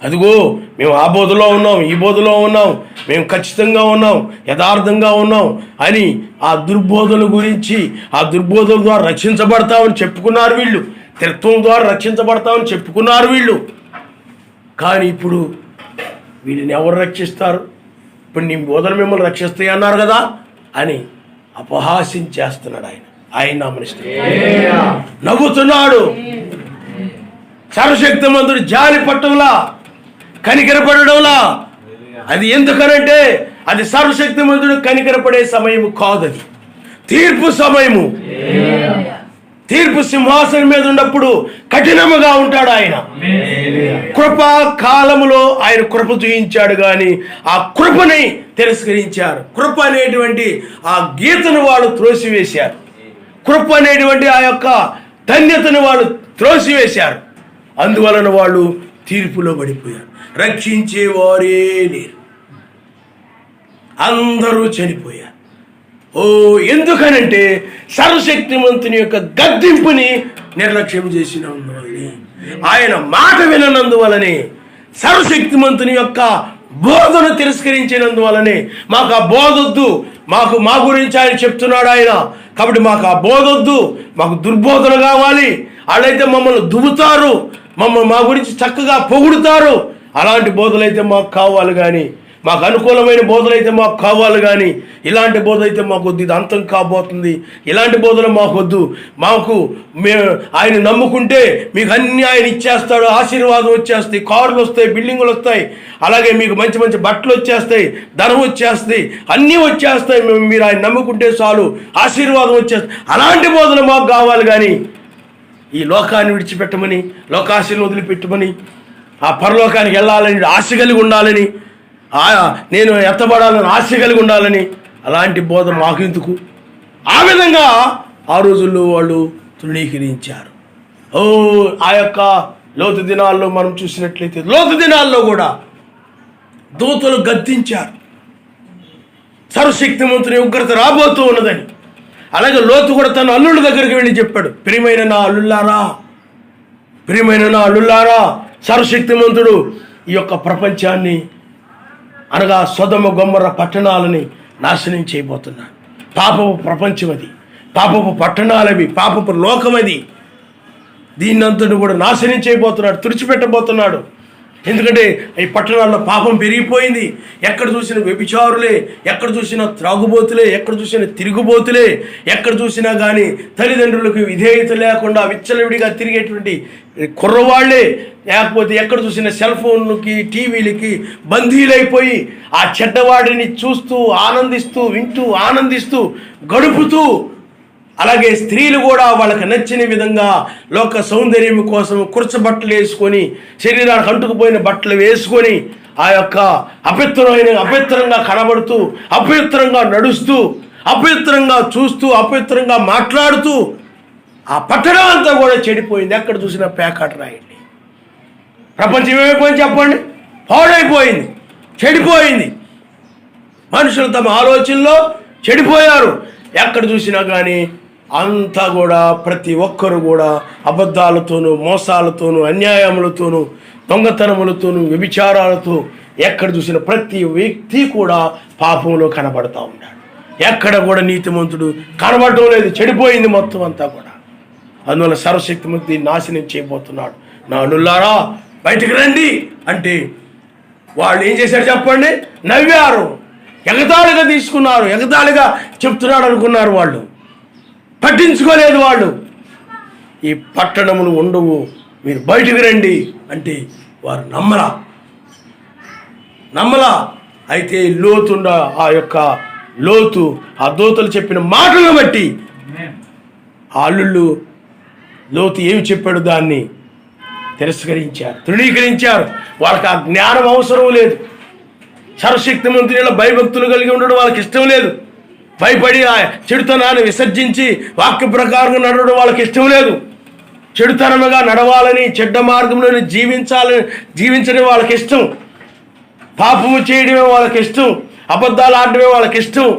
అదిగో మేము ఆ బోధలో ఉన్నాం, ఈ బోధలో ఉన్నాం, మేము ఖచ్చితంగా ఉన్నాం, యథార్థంగా ఉన్నాం అని ఆ దుర్బోధల గురించి, ఆ దుర్బోధల ద్వారా రక్షించబడతామని చెప్పుకున్నారు వీళ్ళు, త్రిత్వం ద్వారా రక్షించబడతామని చెప్పుకున్నారు వీళ్ళు. కానీ ఇప్పుడు వీళ్ళని ఎవరు రక్షిస్తారు? ఇప్పుడు నీ బోధలు మిమ్మల్ని రక్షిస్తాయి అన్నారు కదా అని అపహాస్యం చేస్తున్నాడు ఆయన నవ్వుతున్నాడు. సర్వశక్తిమంతుడు జాలి పట్టంలా, కనికరపడడంలా. అది ఎందుకనంటే అది సర్వశక్తిమంతుడు కనికరపడే సమయము కాదు, అది తీర్పు సమయము. తీర్పు సింహాసనం మీద ఉన్నప్పుడు కఠినముగా ఉంటాడు ఆయన. కృపా కాలములో ఆయన కృప చూయించాడు, కానీ ఆ కృపని తిరస్కరించారు. కృప అనేటువంటి ఆ గీతను వాళ్ళు త్రోసివేశారు. కృప అనేటువంటి ఆ యొక్క ధన్యతను వాళ్ళు త్రోసివేశారు. అందువలన వాళ్ళు తీర్పులో పడిపోయారు. రక్షించేవారే లేరు, అందరూ చనిపోయారు. ఎందుకనంటే సర్వశక్తిమంతుని యొక్క గద్దింపుని నిర్లక్ష్యం చేసినందువలనే, ఆయన మాట విననందువలనే, సర్వశక్తిమంతుని యొక్క బోధను తిరస్కరించినందువలనే మాకు ఆ బోధొద్దు, మా గురించి ఆయన చెప్తున్నాడు ఆయన, కాబట్టి మాకు ఆ బోధొద్దు, మాకు దుర్బోధన కావాలి. వాళ్ళైతే మమ్మల్ని దువ్వుతారు, మా గురించి చక్కగా పొగుడుతారు, అలాంటి బోధలైతే మాకు కావాలి, కానీ మాకు అనుకూలమైన బోధలైతే మాకు కావాలి, కానీ ఇలాంటి బోధ అయితే మాకు వద్దు, ఇది అంతం కాబోతుంది, ఇలాంటి బోధలు మాకు వద్దు. మేము ఆయన నమ్ముకుంటే మీకు అన్నీ ఆయన ఇచ్చేస్తాడు, ఆశీర్వాదం వచ్చేస్తాయి, కార్లు వస్తాయి, బిల్డింగులు వస్తాయి, అలాగే మీకు మంచి మంచి బట్టలు వచ్చేస్తాయి, ధనం వచ్చేస్తాయి, అన్నీ వచ్చేస్తాయి, మీరు ఆయన నమ్ముకుంటే చాలు, ఆశీర్వాదం వచ్చేస్తాయి. అలాంటి బోధలు మాకు కావాలి, కానీ ఈ లోకాన్ని విడిచిపెట్టమని, లోకాశను వదిలిపెట్టమని, ఆ పరలోకానికి వెళ్ళాలని ఆశ కలిగి ఉండాలని, నేను ఎత్తబడాలని ఆశ కలిగి ఉండాలని, అలాంటి బోధ మాకెందుకు? ఆ విధంగా ఆ రోజుల్లో వాళ్ళు తృణీకరించారు. ఆ యొక్క లోతు దినాల్లో మనం చూసినట్లయితే, లోతు దినాల్లో కూడా దూతలు గద్దించారు, సర్వశక్తిమంతుని ఉగ్రత రాబోతూ ఉన్నదని. అలాగే లోతు కూడా తన అల్లుళ్ళ దగ్గరికి వెళ్ళి చెప్పాడు, ప్రియమైన నా అల్లుళ్ళారా, సర్వశక్తిమంతుడు ఈ యొక్క ప్రపంచాన్ని, అనగా సొదొమ గొమొర్రా పట్టణాలని నాశనం చేయబోతున్నాడు. పాపపు ప్రపంచం అది, పాపపు పట్టణాలవి, పాపపు లోకం అది. దీన్నంతటి కూడా నాశనం చేయబోతున్నాడు, తుడిచిపెట్టబోతున్నాడు. ఎందుకంటే ఈ పట్టణాల్లో పాపం పెరిగిపోయింది. ఎక్కడ చూసిన వ్యభిచారులే, ఎక్కడ చూసినా త్రాగుబోతులే, ఎక్కడ చూసినా తిరుగుబోతులే, ఎక్కడ చూసినా కానీ తల్లిదండ్రులకు విధేయత లేకుండా విచ్చలవిడిగా తిరిగేటువంటి కుర్రవాళ్లే, లేకపోతే ఎక్కడ చూసినా సెల్ ఫోన్లకి టీవీలకి బందీలైపోయి ఆ చెడ్డవాడిని చూస్తూ ఆనందిస్తూ వింటూ ఆనందిస్తూ గడుపుతూ, అలాగే స్త్రీలు కూడా వాళ్ళకి నచ్చిన విధంగా లోక సౌందర్యం కోసం కుర్చబట్టలు వేసుకొని, శరీరానికి అంటుకుపోయిన బట్టలు వేసుకొని ఆ యొక్క అపవిత్రంగా కనబడుతూ, అపవిత్రంగా నడుస్తూ, అపవిత్రంగా చూస్తూ, అపవిత్రంగా మాట్లాడుతూ ఆ పట్టణం అంతా కూడా చెడిపోయింది. ఎక్కడ చూసినా పేకాట రాయండి. ప్రపంచం ఏమైపోయింది చెప్పండి? పాడైపోయింది, చెడిపోయింది. మనుషులు తమ ఆలోచనలో చెడిపోయారు. ఎక్కడ చూసినా కానీ అంతా కూడా ప్రతి ఒక్కరు కూడా అబద్ధాలతోనూ, మోసాలతోనూ, అన్యాయములతోనూ, దొంగతనములతోనూ, వ్యభిచారాలతో ఎక్కడ చూసిన ప్రతి వ్యక్తి కూడా పాపంలో కనబడతా ఉన్నాడు. ఎక్కడ కూడా నీతిమంతుడు కనబడటం లేదు. చెడిపోయింది మొత్తం అంతా కూడా. అందువల్ల సర్వశక్తిమంతుడు నాశనం చేయబోతున్నాడు. నా అనులారా బయటికి రండి అంటే వాళ్ళు ఏం చేశారు చెప్పండి? నవ్వారు, ఎగతాళిగా తీసుకున్నారు, ఎగతాళిగా చెప్తున్నాడు అనుకున్నారు. వాళ్ళు పట్టించుకోలేదు. వాళ్ళు ఈ పట్టణములు ఉండవు, మీరు బయటికి రండి అంటే వారు నమ్మలా. అయితే లోతు ఆ దూతలు చెప్పిన మాటలను బట్టి అల్లుళ్ళు లోతు ఏమి చెప్పాడు దాన్ని తిరస్కరించారు, తృణీకరించారు. వాళ్ళకి ఆ జ్ఞానం అవసరం లేదు. సర్వశక్తిమంతునిలో భయభక్తులు కలిగి ఉండడం వాళ్ళకి ఇష్టం లేదు. భయపడి ఆ చెడుతనాన్ని విసర్జించి వాక్య ప్రకారంగా నడవడం వాళ్ళకి ఇష్టం లేదు. చెడుతనముగా నడవాలని, చెడ్డ మార్గంలోని జీవించడం వాళ్ళకి ఇష్టం. పాపము చేయడమే వాళ్ళకి ఇష్టం. అబద్ధాలు ఆడడమే వాళ్ళకి ఇష్టం.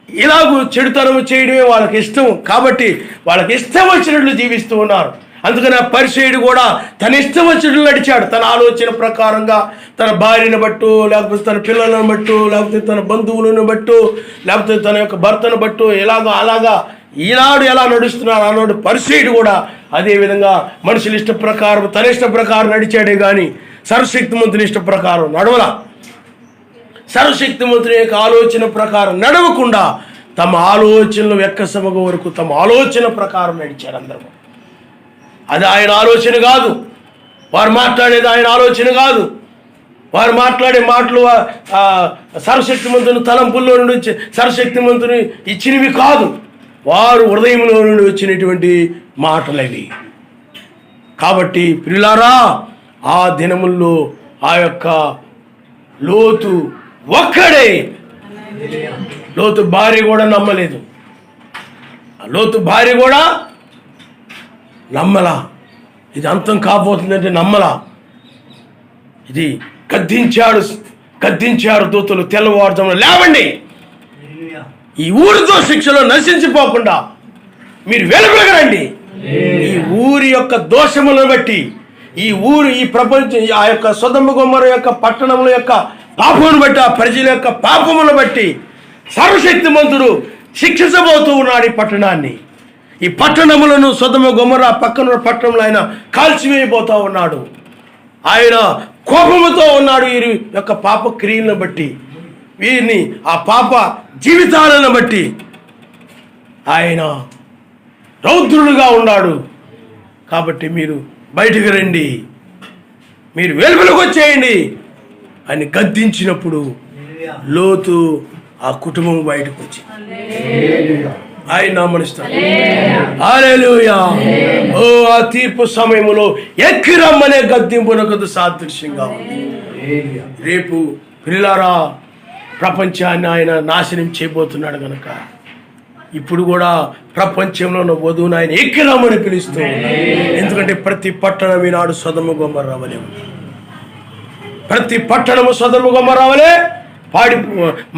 ఇలాగూ చెడుతనము చేయడమే వాళ్ళకి ఇష్టం. కాబట్టి వాళ్ళకి ఇష్టం వచ్చినట్లు జీవిస్తూ ఉన్నారు. అందుకని ఆ పరిసయ్యుడు కూడా తన ఇష్టం వచ్చినట్లు నడిచాడు. తన ఆలోచన ప్రకారంగా తన భార్యను బట్టు, లేకపోతే తన పిల్లలను బట్టు, లేకపోతే తన బంధువులను బట్టు, లేకపోతే తన యొక్క భర్తను బట్టు అలాగా ఈనాడు ఎలా నడుస్తున్నాడు అన్నాడు. పరిసయ్యుడు కూడా అదేవిధంగా మనుషుల ఇష్ట ప్రకారం, తన ఇష్ట ప్రకారం నడిచాడే కానీ సర్వశక్తిమంతుని ఇష్ట ప్రకారం నడవలా. సర్వశక్తిమంతుని యొక్క ఆలోచన ప్రకారం నడవకుండా తమ ఆలోచనలు వెక్కసమగ వరకు తమ ఆలోచన ప్రకారం నడిచారు అందరూ. అది ఆయన ఆలోచన కాదు. వారు మాట్లాడేది ఆయన ఆలోచన కాదు. వారు మాట్లాడే మాటలు సర్వశక్తిమంతుని తలంపుల్లో నుండి సర్వశక్తిమంతుని ఇచ్చినవి కాదు. వారు హృదయంలో నుండి వచ్చినటువంటి మాటలవి. కాబట్టి ప్రియులారా, ఆ దినముల్లో ఆ యొక్క లోతు ఒక్కడే, లోతు భార్య కూడా నమ్మలేదు. లోతు భార్య కూడా నమ్మలా. ఇది అంతం కాబోతుందంటే నమ్మలా. ఇది గద్దించారు దూతలు. తెల్లవారుజామున లేవండి, ఈ ఊరితో శిక్షలో నశించిపోకుండా మీరు వెలుగురండి. ఈ ఊరి యొక్క దోషములను బట్టి, ఈ ప్రపంచం, ఆ యొక్క సొదొమ గొమొర్రా యొక్క పట్టణముల యొక్క పాపమును బట్టి, ఆ ప్రజల యొక్క పాపమును బట్టి సర్వశక్తిమంతుడు శిక్షించబోతూ ఉన్నాడు ఈ పట్టణాన్ని. ఈ పట్టణములను సొదొమ గొమొర్రా పక్కన పట్టణంలో ఆయన కాల్చివేయబోతూ ఉన్నాడు. ఆయన కోపముతో ఉన్నాడు వీరి యొక్క పాప క్రియలను బట్టి, వీరిని ఆ పాప జీవితాలను బట్టి ఆయన రౌద్రుడుగా ఉన్నాడు. కాబట్టి మీరు బయటకు రండి, మీరు వెలుగులోకి వచ్చేయండి అని గద్దించినప్పుడు లోతు ఆ కుటుంబం బయటకు వచ్చింది. ఆయన నామనిస్తాడు. హల్లెలూయా. ఓ ఆ తీర్పు సమయంలో ఎక్కిరమ్మనే గద్దింపునకు సాదృశ్యంగా ఉంది. రేపు ప్రియులారా, ప్రపంచాన్ని ఆయన నాశనం చేయబోతున్నాడు కనుక ఇప్పుడు కూడా ప్రపంచంలో ఉన్న వధువును ఆయన ఎక్కిరమ్మని పిలుస్తూ ఉన్నాడు. ఎందుకంటే ప్రతి పట్టణం ఈనాడు సొదొమ గొమొర్రా వలె ఉంది. ప్రతి పట్టణము సొదొమ గొమొర్రా వలె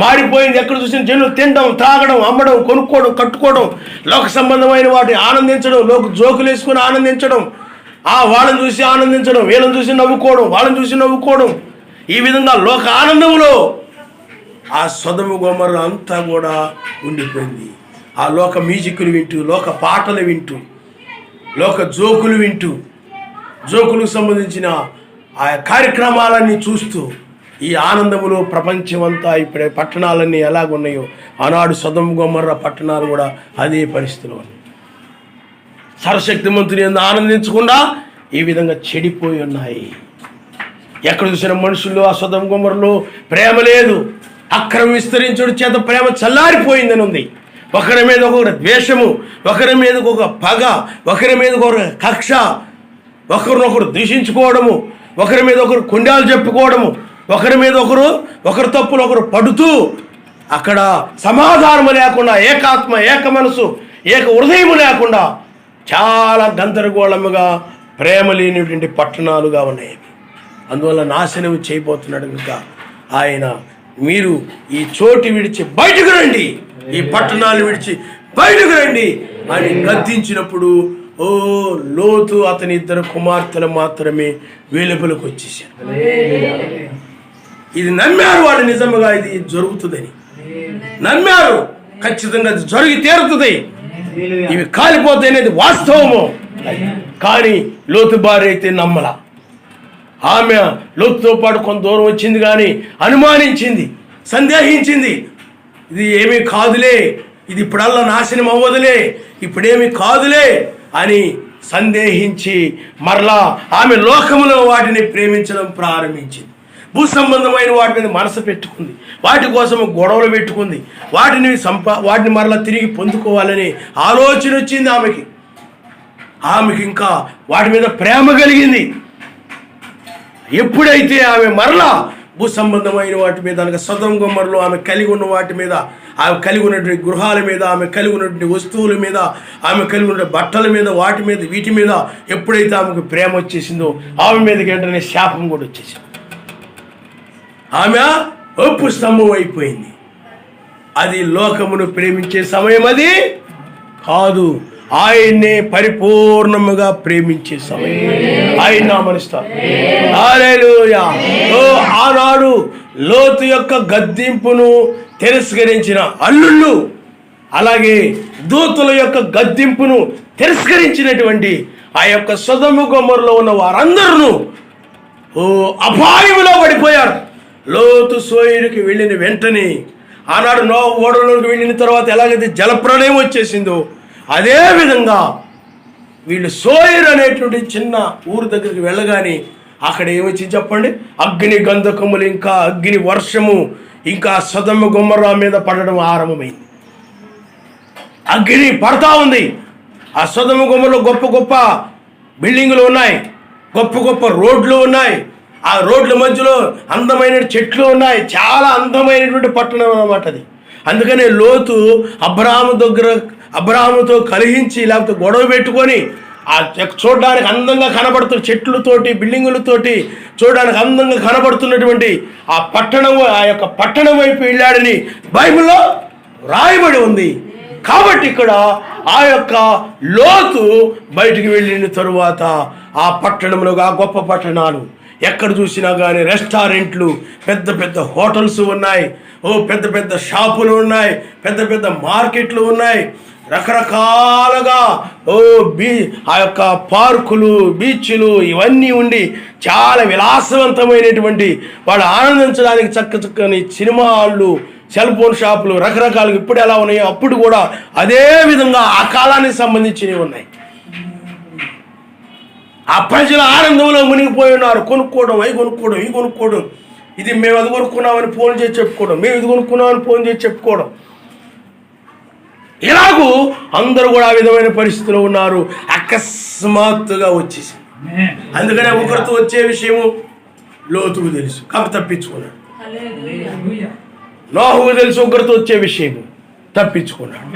మాడిపోయింది. ఎక్కడ చూసిన జనులు తినడం, త్రాగడం, అమ్మడం, కొనుక్కోవడం, కట్టుకోవడం, లోక సంబంధమైన వాటిని ఆనందించడం, లోక జోకులు వేసుకొని ఆనందించడం, వాళ్ళని చూసి ఆనందించడం, వీళ్ళని చూసి నవ్వుకోవడం, వాళ్ళని చూసి నవ్వుకోవడం, ఈ విధంగా లోక ఆనందంలో ఆ సొదొమ గొమొర్రా అంతా కూడా ఉండిపోయింది. ఆ లోక మ్యూజిక్లు వింటూ, లోక పాటలు వింటూ, లోక జోకులు వింటూ, జోకులకు సంబంధించిన ఆ కార్యక్రమాలన్నీ చూస్తూ ఈ ఆనందములో ప్రపంచమంతా ఇప్పుడే పట్టణాలన్నీ ఎలాగున్నాయో ఆనాడు సొదొమ గొమొర్రా పట్టణాలు కూడా అదే పరిస్థితిలో ఉన్నాయి. సర్వశక్తిమంతుని యందు ఆనందించకుండా ఈ విధంగా చెడిపోయి ఉన్నాయి. ఎక్కడ చూసిన మనుషుల్లో ఆ సొదొమ గొమొర్రాలో ప్రేమ లేదు. అక్రమం విస్తరించుడు చేత ప్రేమ చల్లారిపోయిందని ఉంది. ఒకరి మీద ఒకరు ద్వేషము, ఒకరి మీద ఒక పగ, ఒకరి మీద ఒక కక్ష, ఒకరినొకరు దూషించుకోవడము, ఒకరి మీద ఒకరు కుండాలు చెప్పుకోవడము, ఒకరి మీద ఒకరు తప్పులు ఒకరు పడుతూ అక్కడ సమాధానము లేకుండా, ఏకాత్మ, ఏక మనసు, ఏక హృదయము లేకుండా చాలా గందరగోళముగా ప్రేమ లేనిటువంటి పట్టణాలుగా ఉన్నాయి. అందువల్ల నాశనం చేయబోతున్నాడు. కనుక ఆయన మీరు ఈ చోటు విడిచి బయటకు రండి, ఈ పట్టణాలు విడిచి బయటకు రండి అని గద్దించినప్పుడు లోతు అతని 2 కుమార్తెలు మాత్రమే వెలుపలకు వచ్చేసారు. ఇది నమ్మారు వాళ్ళు, నిజంగా ఇది జరుగుతుందని నమ్మారు. ఖచ్చితంగా జరిగి తీరుతుంది, ఇవి కాలిపోతాయి అనేది వాస్తవము. కానీ లోతు భార్య అయితే నమ్మల. ఆమె లోతుతో పాటు కొంత దూరం వచ్చింది కానీ అనుమానించింది, సందేహించింది. ఇది ఏమీ కాదులే, ఇది ఇప్పుడల్లా నాశనం అవ్వదులే, ఇప్పుడేమీ కాదులే అని సందేహించి మరలా ఆమె లోకములో వాటిని ప్రేమించడం ప్రారంభించింది. భూ సంబంధమైన వాటి మీద మనసు పెట్టుకుంది, వాటి కోసం గొడవలు పెట్టుకుంది, వాటిని మరలా తిరిగి పొందుకోవాలని ఆలోచన వచ్చింది ఆమెకి ఇంకా వాటి మీద ప్రేమ కలిగింది. ఎప్పుడైతే ఆమె మరలా భూ సంబంధమైన వాటి మీద అనగా సొదొమ గొమొర్రాలో ఆమె కలిగి ఉన్న వాటి మీద, ఆమె కలిగి ఉన్నటువంటి గృహాల మీద, ఆమె కలిగి ఉన్నటువంటి వస్తువుల మీద, ఆమె కలిగి ఉన్న బట్టల మీద, వాటి మీద, వీటి మీద ఎప్పుడైతే ఆమెకు ప్రేమ వచ్చేసిందో ఆమె మీదకి వెంటనే శాపం కూడా వచ్చేసింది. ఆమె ఒప్పు స్తంభం అయిపోయింది. అది లోకమును ప్రేమించే సమయం అది కాదు, ఆయన్నే పరిపూర్ణముగా ప్రేమించే సమయం. ఆయన నామనిస్తారు. హల్లెలూయా. ఆనాడు లోతు యొక్క గద్దింపును తిరస్కరించిన అల్లుళ్ళు, అలాగే దూతల యొక్క గద్దింపును తిరస్కరించినటువంటి ఆ యొక్క సొదొమ గొమొర్రాలో ఉన్న వారందరూ అపాయములో పడిపోయారు. లోతు సోయరుకి వెళ్ళిన వెంటనే, ఆనాడు నోవహు ఓడలోకి వెళ్ళిన తర్వాత ఎలాగైతే జలప్రళయం వచ్చేసిందో అదే విధంగా వీళ్ళు సోయరు అనేటువంటి చిన్న ఊరు దగ్గరికి వెళ్ళగానే అక్కడ ఏమొచ్చి చెప్పండి, అగ్ని గంధకములు, ఇంకా అగ్ని వర్షము, ఇంకా సొదొమ గొమొర్రా మీద పడడం ఆరంభమైంది. అగ్ని పడతా ఉంది. ఆ సొదొమ గొమొర్రాలో గొప్ప గొప్ప బిల్డింగులు ఉన్నాయి, గొప్ప గొప్ప రోడ్లు ఉన్నాయి, ఆ రోడ్ల మధ్యలో అందమైన చెట్లు ఉన్నాయి. చాలా అందమైనటువంటి పట్టణం అన్నమాట అది. అందుకనే లోతు అబ్రాహాముతో కలహించి లేకపోతే గొడవ పెట్టుకొని ఆ చూడడానికి అందంగా కనబడుతున్న చెట్లతోటి, బిల్డింగులతోటి చూడడానికి అందంగా కనబడుతున్నటువంటి ఆ యొక్క పట్టణం వైపు వెళ్ళాడని బైబిల్లో రాయబడి ఉంది. కాబట్టి ఇక్కడ ఆ యొక్క లోతు బయటికి వెళ్ళిన తరువాత ఆ పట్టణంలో, ఆ గొప్ప పట్టణాలు ఎక్కడ చూసినా కానీ రెస్టారెంట్లు, పెద్ద పెద్ద హోటల్స్ ఉన్నాయి, పెద్ద పెద్ద షాపులు ఉన్నాయి, పెద్ద పెద్ద మార్కెట్లు ఉన్నాయి, రకరకాలుగా ఆ యొక్క పార్కులు, బీచ్లు ఇవన్నీ ఉండి చాలా విలాసవంతమైనటువంటి వాళ్ళు ఆనందించడానికి చక్కని సినిమా హాళ్ళు, సెల్ ఫోన్ షాపులు రకరకాలుగా ఇప్పుడు ఎలా ఉన్నాయో అప్పుడు కూడా అదే విధంగా ఆ కాలానికి సంబంధించినవి ఉన్నాయి. ఆ ప్రజల ఆనందంలో మునిగిపోయి ఉన్నారు. కొనుక్కోవడం, అవి కొనుక్కోవడం, ఇవి కొనుక్కోవడం, ఇది మేము అది కొనుక్కున్నామని ఫోన్ చేసి చెప్పుకోవడం, మేము ఇది కొనుక్కున్నామని ఫోన్ చేసి చెప్పుకోవడం, ఇలాగూ అందరూ కూడా ఆ విధమైన పరిస్థితిలో ఉన్నారు. అకస్మాత్తుగా వచ్చేసి, అందుకనే ఒకరితో వచ్చే విషయము లోతుకు తెలుసు, కాబట్టి తప్పించుకున్నాడు. నోహుకు తెలుసు ఒకరితో వచ్చే విషయము, తప్పించుకున్నాడు.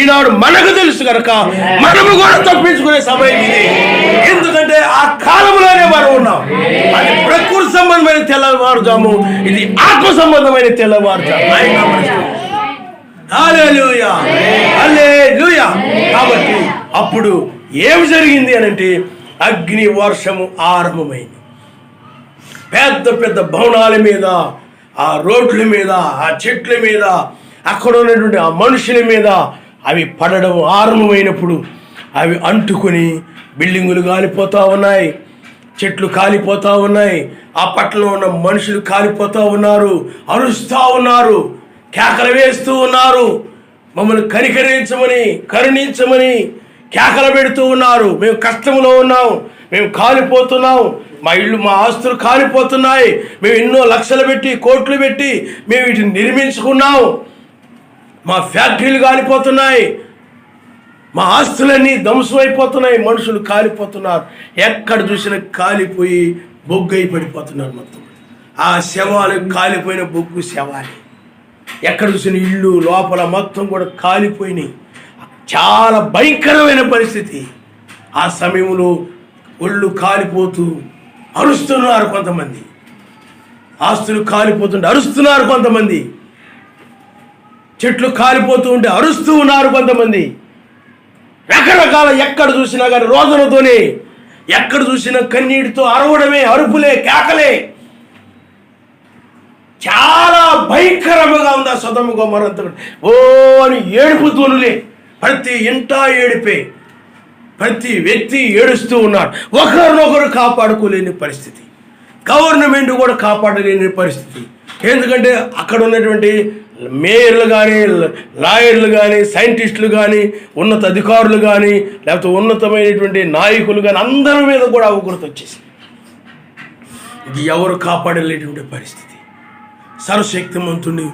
ఈనాడు మనకు తెలుసు కనుక మనము కూడా తప్పించుకునే సమయం ఇది. ఎందుకంటే ఆ కాలంలోనే మనం ఉన్నాం. అది ప్రకృతి సంబంధమైన తెల్లవారుజాము, ఇది ఆత్మ సంబంధమైన తెల్లవారుజాము. హల్లెలూయా, హల్లెలూయా. కాబట్టి అప్పుడు ఏమి జరిగింది అని అంటే అగ్ని వర్షము ఆరంభమైంది. పెద్ద పెద్ద భవనాల మీద, ఆ రోడ్ల మీద, ఆ చెట్ల మీద, అక్కడ ఉన్నటువంటి ఆ మనుషుల మీద అవి పడడం ఆరంభమైనప్పుడు అవి అంటుకొని బిల్డింగులు కాలిపోతూ ఉన్నాయి, చెట్లు కాలిపోతూ ఉన్నాయి, ఆ పట్టణంలో ఉన్న మనుషులు కాలిపోతూ ఉన్నారు, అరుస్తూ ఉన్నారు, కేకలు వేస్తూ ఉన్నారు, మమ్మల్ని కరుణించమని కేకలు పెడుతూ ఉన్నారు. మేము కష్టంలో ఉన్నాం, మేము కాలిపోతున్నాం, మా ఇళ్ళు మా ఆస్తులు కాలిపోతున్నాయి, మేము ఎన్నో లక్షలు పెట్టి కోట్లు పెట్టి మేము వీటిని నిర్మించుకున్నాం, మా ఫ్యాక్టరీలు కాలిపోతున్నాయి, మా ఆస్తులన్నీ ధ్వంసం అయిపోతున్నాయి, మనుషులు కాలిపోతున్నారు. ఎక్కడ చూసినా కాలిపోయి బొగ్గు అయి పడిపోతున్నారు. మొత్తం ఆ శవాలు కాలిపోయిన బొగ్గు శవాలు. ఎక్కడ చూసిన ఇళ్ళు లోపల మొత్తం కూడా కాలిపోయినాయి. చాలా భయంకరమైన పరిస్థితి. ఆ సమయంలో ఒళ్ళు కాలిపోతూ అరుస్తున్నారు కొంతమంది, ఆస్తులు కాలిపోతుంటే అరుస్తున్నారు కొంతమంది, చెట్లు కాలిపోతూ ఉంటే అరుస్తూ ఉన్నారు కొంతమంది. రకరకాల ఎక్కడ చూసినా కానీ రోదనతోనే, ఎక్కడ చూసినా కన్నీటితో అరవడమే, అరుపులే, కేకలే. చాలా భయంకరంగా ఉంది ఆ సొదొమ గొమొర్రా అంతా. ఓ అని ఏడుపుతోనులే, ప్రతి ఇంటా ఏడిపే, ప్రతి వ్యక్తి ఏడుస్తూ ఉన్నాడు. ఒకరినొకరు కాపాడుకోలేని పరిస్థితి, గవర్నమెంట్ కూడా కాపాడలేని పరిస్థితి. ఎందుకంటే అక్కడ ఉన్నటువంటి మేయర్లు కానీ, లాయర్లు కానీ, సైంటిస్టులు కానీ, ఉన్నత అధికారులు కానీ, లేకపోతే ఉన్నతమైనటువంటి నాయకులు కానీ అందరి మీద కూడా ఉగ్రత వచ్చేసింది. ఇది ఎవరు కాపాడలేటువంటి పరిస్థితి. సర్వశక్తిమంతుని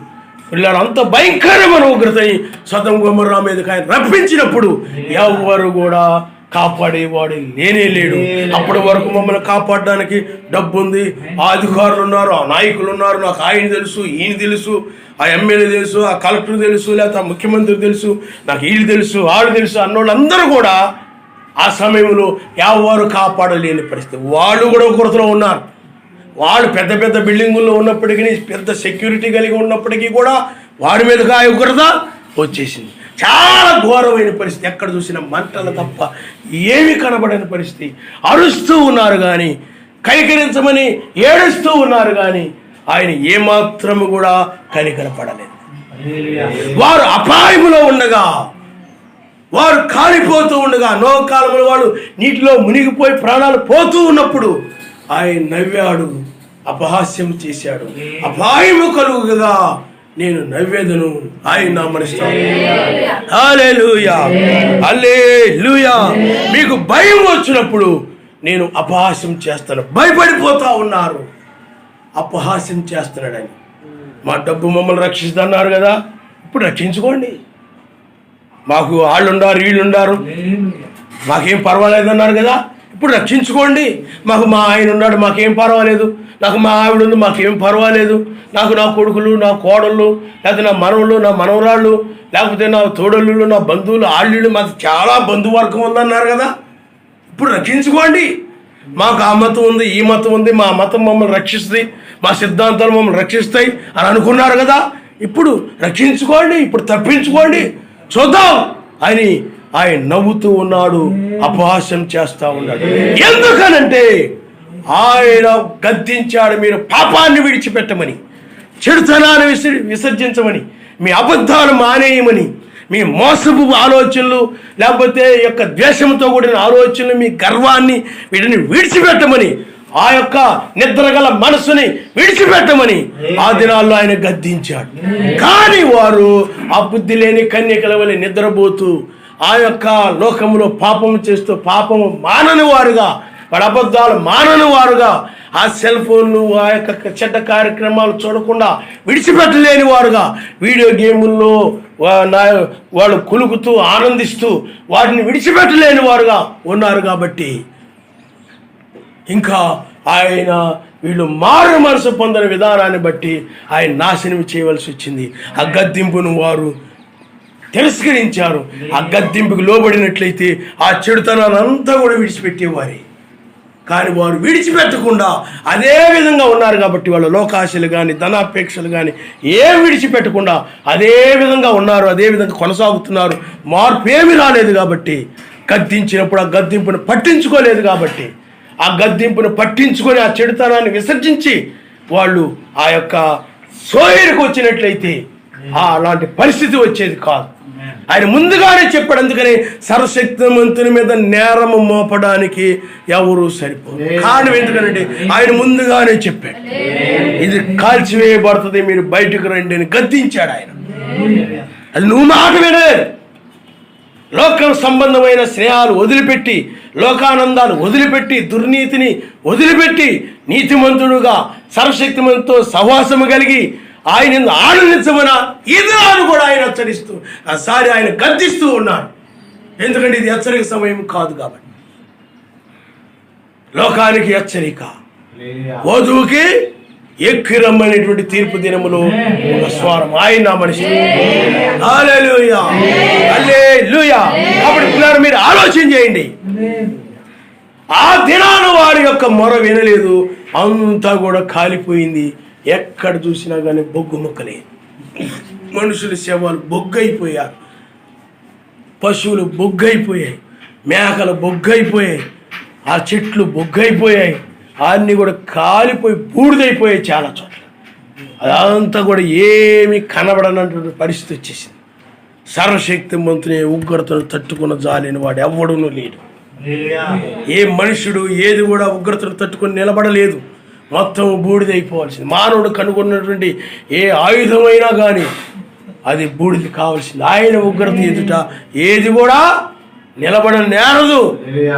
పిల్లలు అంత భయంకరమైన ఉగ్రతని సొదొమ గొమొర్రా మీదకి ఆయన రప్పించినప్పుడు ఎవరు కూడా కాపాడేవాడు లేనే లేడు. అప్పటి వరకు మమ్మల్ని కాపాడడానికి డబ్బు ఉంది, ఆ అధికారులు ఉన్నారు, ఆ నాయకులు ఉన్నారు, నాకు ఆయన తెలుసు, ఈయన తెలుసు, ఆ ఎమ్మెల్యే తెలుసు, ఆ కలెక్టర్ తెలుసు, లేకపోతే ఆ ముఖ్యమంత్రి తెలుసు, నాకు వీళ్ళు తెలుసు, వాళ్ళు తెలుసు అన్నోళ్ళు అందరూ కూడా ఆ సమయంలో ఎవరు కాపాడలేని పరిస్థితి. వాళ్ళు కూడా ఉగ్రతలో ఉన్నారు. వాళ్ళు పెద్ద పెద్ద బిల్డింగుల్లో ఉన్నప్పటికీ, పెద్ద సెక్యూరిటీ కలిగి ఉన్నప్పటికీ కూడా వాడి మీదగా ఉగ్రత వచ్చేసింది. చాలా ఘోరమైన పరిస్థితి. ఎక్కడ చూసినా మంటలు తప్ప ఏమీ కనబడని పరిస్థితి. అరుస్తూ ఉన్నారు కానీ, కనికరించమని ఏడుస్తూ ఉన్నారు కానీ ఆయన ఏమాత్రము కూడా కనికరపడలేదు. వారు అపాయములో ఉండగా, వారు కాలిపోతూ ఉండగా, నోహు కాలంలో వాళ్ళు నీటిలో మునిగిపోయి ప్రాణాలు పోతూ ఉన్నప్పుడు ఆయన నవ్వాడు, అపహాస్యం చేశాడు. అపాయము కలుగుగా నేను నవ్వేదను, ఆయన నామమున. హల్లెలూయా, హల్లెలూయా. మీకు భయం వచ్చినప్పుడు నేను అపహాస్యం చేస్తాను. భయపడిపోతా ఉన్నారు, అపహాస్యం చేస్తున్నాడని. మా డబ్బు మమ్మల్ని రక్షిస్తున్నారు కదా, ఇప్పుడు రక్షించుకోండి. మాకు వాళ్ళు ఉన్నారు, వీళ్ళు ఉన్నారు, మాకేం పర్వాలేదన్నారు కదా, ఇప్పుడు రక్షించుకోండి. మాకు మా ఆయన ఉన్నాడు, మాకేం పర్వాలేదు. నాకు మా ఆవిడ ఉంది, మాకేం పర్వాలేదు. నాకు నా కొడుకులు, నా కోడళ్ళు, లేకపోతే నా మనవలు, నా మనవరాళ్ళు, లేకపోతే నా తోడళ్ళు, నా బంధువులు, ఆళ్ళు, మాకు చాలా బంధువర్గం ఉందన్నారు కదా, ఇప్పుడు రక్షించుకోండి. మాకు ఆ మతం ఉంది, ఈ మతం ఉంది, మా మతం మమ్మల్ని రక్షిస్తుంది, మా సిద్ధాంతాలు మమ్మల్ని రక్షిస్తాయి అని అనుకున్నారు కదా, ఇప్పుడు రక్షించుకోండి, ఇప్పుడు తప్పించుకోండి, చూద్దాం అని ఆయన నవ్వుతూ ఉన్నాడు, అపహాస్యం చేస్తూ ఉన్నాడు. ఎందుకనంటే ఆయన గద్దించాడు, మీరు పాపాన్ని విడిచిపెట్టమని, చెడుతనాన్ని విసర్జించమని, మీ అబద్ధాలు మానేయమని, మీ మోసపు ఆలోచనలు, లేకపోతే యొక్క ద్వేషంతో కూడిన ఆలోచనలు, మీ గర్వాన్ని, వీటిని విడిచిపెట్టమని, ఆ యొక్క నిద్రగల మనసుని విడిచిపెట్టమని ఆ దినాల్లో ఆయన గద్దించాడు. కానీ వారు ఆ బుద్ధి లేని కన్యకల వలె నిద్రపోతూ, ఆ యొక్క లోకంలో పాపము చేస్తూ, పాపము మానని వారుగా, వాడి అబద్ధాలు మానని వారుగా, ఆ సెల్ ఫోన్లు, ఆ యొక్క చెడ్డ కార్యక్రమాలు చూడకుండా విడిచిపెట్టలేని వారుగా, వీడియో గేముల్లో వాళ్ళు కులుకుతూ ఆనందిస్తూ వాటిని విడిచిపెట్టలేని వారుగా ఉన్నారు. కాబట్టి ఇంకా ఆయన వీళ్ళు మారు మనసు పొందిన విధానాన్ని బట్టి ఆయన నాశనం చేయవలసి వచ్చింది. ఆ గద్దింపును వారు తిరస్కరించారు. ఆ గద్దింపుకు లోబడినట్లయితే ఆ చెడుతనాన్ని అంతా కూడా విడిచిపెట్టేవారే. కానీ వారు విడిచిపెట్టకుండా అదే విధంగా ఉన్నారు. కాబట్టి వాళ్ళ లోకాశలు కానీ, ధనాపేక్షలు కానీ ఏం విడిచిపెట్టకుండా అదే విధంగా ఉన్నారు, అదే విధంగా కొనసాగుతున్నారు. మార్పు ఏమీ రాలేదు. కాబట్టి గద్దించినప్పుడు ఆ గద్దింపును పట్టించుకోలేదు. కాబట్టి ఆ గద్దింపును పట్టించుకొని ఆ చెడుతనాన్ని విసర్జించి వాళ్ళు ఆ యొక్క సోయరికి వచ్చినట్లయితే అలాంటి పరిస్థితి వచ్చేది కాదు. ఆయన ముందుగానే చెప్పాడు. అందుకని సర్వశక్తిమంతుని మీద నేరము మోపడానికి ఎవరు సరిపోరు. కారణం ఎందుకనంటే ఆయన ముందుగానే చెప్పాడు, ఇది కాల్చివేయబడుతుంది, మీరు బయటకు రండి అని గద్దించాడు ఆయన. అది నువ్వు మాట వినలేదు. లోక సంబంధమైన స్నేహాలు వదిలిపెట్టి, లోకానందాలు వదిలిపెట్టి, దుర్నీతిని వదిలిపెట్టి నీతిమంతుడుగా సర్వశక్తిమంతుతో సహవాసము కలిగి ఆయన ఆనందించమన ఇదాను కూడా ఆయన హెచ్చరిస్తూ ఆసారి ఆయన గద్దిస్తూ ఉన్నాడు. ఎందుకంటే ఇది హెచ్చరిక సమయం కాదు కాబట్టి. లోకానికి హెచ్చరిక, వధువుకి ఎక్కిరమ్మనేటువంటి తీర్పు దినములో ఒక స్వరం ఆయన మనిషి. హల్లెలూయా, హల్లెలూయా. కాబట్టి పిల్లలు మీరు ఆలోచన చేయండి. ఆ దినాన వారి యొక్క మొర వినలేదు, అంతా కూడా కాలిపోయింది. ఎక్కడ చూసినా కానీ బొగ్గు మొక్కలే, మనుషుల శవాలు బొగ్గైపోయారు, పశువులు బొగ్గైపోయాయి, మేకలు బొగ్గైపోయాయి, ఆ చెట్లు బొగ్గైపోయాయి, అన్నీ కూడా కాలిపోయి బూడిదైపోయాయి చాలా చోట్ల. అదంతా కూడా ఏమి కనబడనటువంటి పరిస్థితి వచ్చేసింది. సర్వశక్తిమంతుని ఉగ్రతను తట్టుకున్న జాలిని వాడు ఎవ్వడూ లేడు. ఏ మనుషుడు ఏది కూడా ఉగ్రతను తట్టుకొని నిలబడలేదు, మొత్తం బూడిదైపోవాల్సింది. మానవుడు కనుగొన్నటువంటి ఏ ఆయుధమైనా కానీ అది బూడిది కావాల్సింది. ఆయన ఉగ్రత ఎదుట ఏది కూడా నిలబడనేరదు.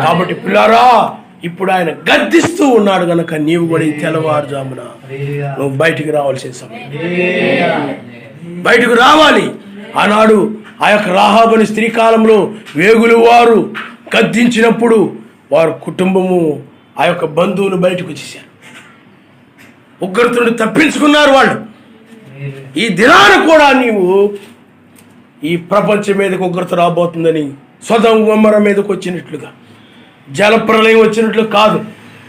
కాబట్టి పిల్లారా, ఇప్పుడు ఆయన గద్దిస్తూ ఉన్నాడు కనుక నీవు కూడా ఈ తెల్లవారుజామున నువ్వు బయటికి రావాల్సిన సమయం, బయటకు రావాలి. ఆనాడు ఆ యొక్క రాహాబని స్త్రీ కాలంలో వేగులు వారు గద్దించినప్పుడు వారు కుటుంబము, ఆ యొక్క బంధువులు బయటకు వచ్చేసారు, ఉగ్రతను తప్పించుకున్నారు వాళ్ళు. ఈ దినాన కూడా నీవు ఈ ప్రపంచం మీదకి ఉగ్రత రాబోతుందని, సొదొమ గొమొర్రా మీదకి వచ్చినట్లుగా జలప్రలయం వచ్చినట్లు కాదు.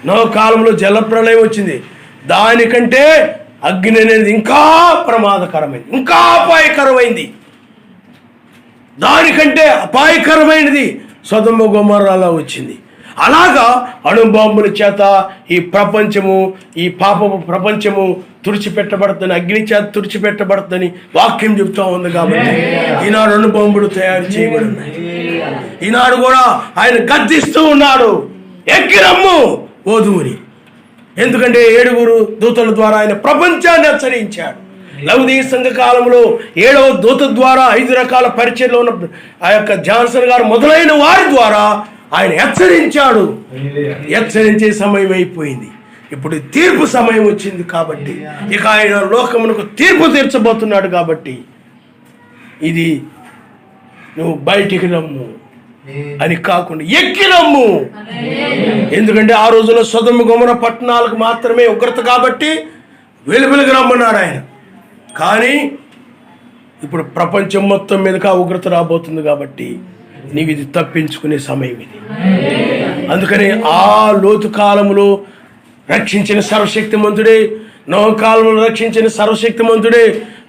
నోహు కాలంలో జలప్రలయం వచ్చింది, దానికంటే అగ్ని అనేది ఇంకా ప్రమాదకరమైంది, ఇంకా అపాయకరమైంది. దానికంటే అపాయకరమైనది సొదొమ గొమొర్రాలో వచ్చింది. అలాగా అణుబాంబుల చేత ఈ ప్రపంచము, ఈ పాపపు ప్రపంచము తుడిచిపెట్టబడుతుందని, అగ్ని చేత తుడిచిపెట్టబడుతుందని వాక్యం చెబుతూ ఉంది. కాబట్టి ఈనాడు అణుబాంబులు తయారు చేయబడి ఉన్నాయి. ఈనాడు కూడా ఆయన గద్దిస్తూ ఉన్నాడు, ఎక్కిరమ్ము వధువుని. ఎందుకంటే 7 దూతల ద్వారా ఆయన ప్రపంచాన్ని హెచ్చరించాడు. లౌదీయ సంఘ కాలంలో 7వ దూత ద్వారా 5 రకాల పరిచయలో ఉన్న ఆ యొక్క జాన్సన్ గారు మొదలైన వారి ద్వారా ఆయన హెచ్చరించాడు. హెచ్చరించే సమయం అయిపోయింది, ఇప్పుడు తీర్పు సమయం వచ్చింది. కాబట్టి ఇక ఆయన లోకమునకు తీర్పు తీర్చబోతున్నాడు. కాబట్టి ఇది నువ్వు బయటికి రమ్ము అని కాకుండా ఎక్కి రమ్ము. ఎందుకంటే ఆ రోజుల్లో సొదొమ గొమొర్రా పట్టణాలకు మాత్రమే ఉగ్రత కాబట్టి వెలుగులకు రమ్మన్నాడు ఆయన. కానీ ఇప్పుడు ప్రపంచం మొత్తం మీదకి ఆ ఉగ్రత రాబోతుంది. కాబట్టి నీకు ఇది తప్పించుకునే సమయం ఇది. అందుకని ఆ లోతు కాలంలో రక్షించిన సర్వశక్తిమంతుడే, నోహు కాలంలో రక్షించిన సర్వశక్తిమంతుడే,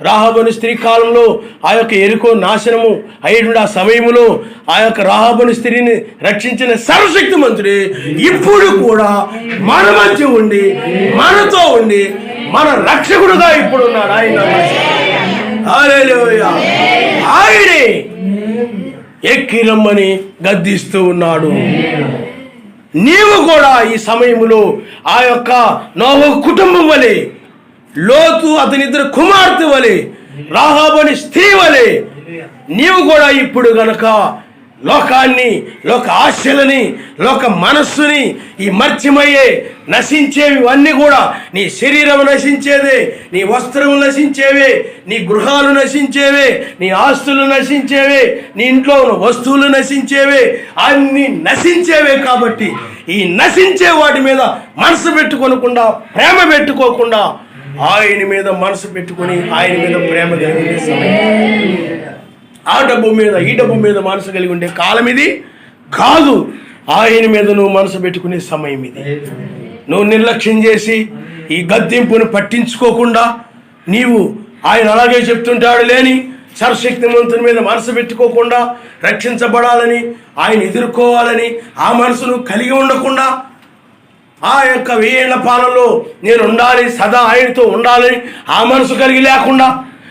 రాహాబని స్త్రీ కాలంలో ఆ యొక్క ఎరికో నాశనము అయ్యేటువంటి ఆ సమయంలో ఆ యొక్క రాహాబని స్త్రీని రక్షించిన సర్వశక్తిమంతుడే ఇప్పుడు కూడా మన మధ్య ఉండి, మనతో ఉండి, మన రక్షకుడుగా ఇప్పుడు ఉన్నాడు. ఆయన హల్లెలూయా. ఆయనే ఎక్కి రమ్మని గద్దిస్తూ ఉన్నాడు. నీవు కూడా ఈ సమయంలో ఆ యొక్క నోహు కుటుంబం వలె, లోతు అతనిద్దరు కుమార్తె వలె, రాహాబని స్త్రీ వలె నీవు కూడా ఇప్పుడు గనక లోకాన్ని, లోక ఆశలని, లోక మనస్సుని, ఈ మర్చిమయ్యే నశించేవి అన్నీ కూడా, నీ శరీరం నశించేదే, నీ వస్త్రం నశించేవే, నీ గృహాలు నశించేవే, నీ ఆస్తులు నశించేవే, నీ ఇంట్లో ఉన్న వస్తువులు నశించేవే, అన్నీ నశించేవే. కాబట్టి ఈ నశించే వాటి మీద మనసు పెట్టుకోకుండా, ప్రేమ పెట్టుకోకుండా ఆయన మీద మనసు పెట్టుకొని ఆయన మీద ప్రేమ కలిగే సమయం, ఆ డబ్బు మీద ఈ డబ్బు మీద మనసు కలిగి ఉండే కాలం ఇది కాదు. ఆయన మీద నువ్వు మనసు పెట్టుకునే సమయం ఇది. నువ్వు నిర్లక్ష్యం చేసి ఈ గద్దింపును పట్టించుకోకుండా నీవు ఆయన అలాగే చెప్తుంటాడు లేని సర్వశక్తిమంతుని మీద మనసు పెట్టుకోకుండా, రక్షించబడాలని, ఆయన ఎదుర్కోవాలని ఆ మనసును కలిగి ఉండకుండా, ఆ యొక్క 1000 ఏళ్ల పాలనలో నేను ఉండాలి, సదా ఆయనతో ఉండాలని ఆ మనసు కలిగి లేకుండా,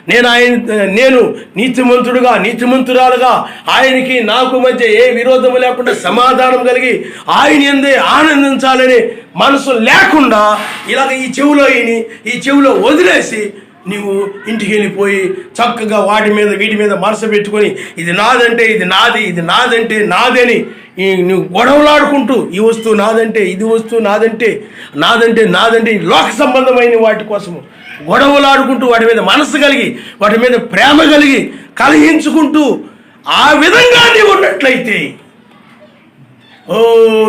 నేను నీతిమంతురాలుగా ఆయనకి నాకు మధ్య ఏ విరోధము లేకుండా సమాధానం కలిగి ఆయన యందే ఆనందించాలని మనసు లేకుండా ఇలాగ ఈ చెవిలో వదిలేసి నువ్వు ఇంటికి వెళ్ళిపోయి చక్కగా వీటి మీద మనసు పెట్టుకొని ఇది నాదంటే ఇది నాది, ఇది నాదంటే నాదని నువ్వు గొడవలాడుకుంటూ ఈ వస్తువు నాదంటే ఇది వస్తువు నాదంటే లోక సంబంధమైన వాటి కోసము గొడవలాడుకుంటూ వాటి మీద మనసు కలిగి వాటి మీద ప్రేమ కలిగి కలహించుకుంటూ ఆ విధంగా నీవు ఉన్నట్లయితే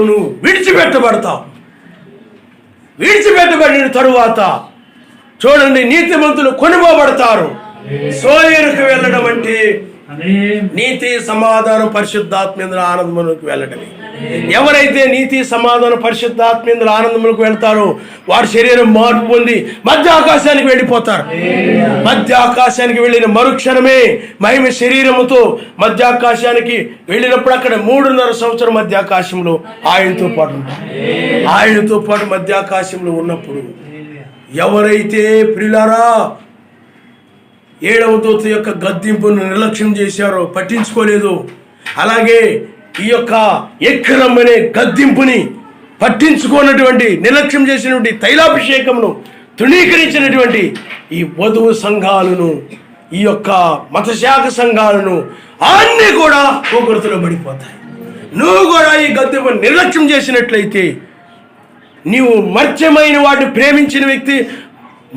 నువ్వు విడిచిపెట్టబడతావు. విడిచిపెట్టబడిన తరువాత చూడండి, నీతిమంతులు కొనుగోబడతారు. సోయరుకు వెళ్ళడం అంటే నీతి సమాధానం పరిశుద్ధాత్మేంద్ర ఆనందములకు వెళ్ళడమే. ఎవరైతే నీతి సమాధానం పరిశుద్ధాత్మేంద్ర ఆనందములకు వెళ్తారో వారి శరీరం మార్పు పొంది మధ్య ఆకాశానికి వెళ్ళిపోతారు. మధ్య ఆకాశానికి వెళ్ళిన మరుక్షణమే మహిమ శరీరముతో మధ్య ఆకాశానికి వెళ్ళినప్పుడు అక్కడ 3.5 సంవత్సరం మధ్య ఆకాశంలో ఆయనతో పాటు ఉంటారు. ఆయనతో పాటు మధ్య ఆకాశంలో ఉన్నప్పుడు ఎవరైతే ప్రియులారా 7వ దూత యొక్క గద్దింపును నిర్లక్ష్యం చేశారో, పట్టించుకోలేదు, అలాగే ఈ యొక్క ఎక్కరమ్మనే గద్దింపుని పట్టించుకోనటువంటి నిర్లక్ష్యం చేసినటువంటి తైలాభిషేకమును తృణీకరించినటువంటి ఈ వధువు సంఘాలను, ఈ యొక్క మతశాఖ సంఘాలను అన్నీ కూడా పోగొడుతులో పడిపోతాయి. నువ్వు కూడా ఈ గద్దింపును నిర్లక్ష్యం చేసినట్లయితే నీవు మర్త్యమైన వాడిని ప్రేమించిన వ్యక్తి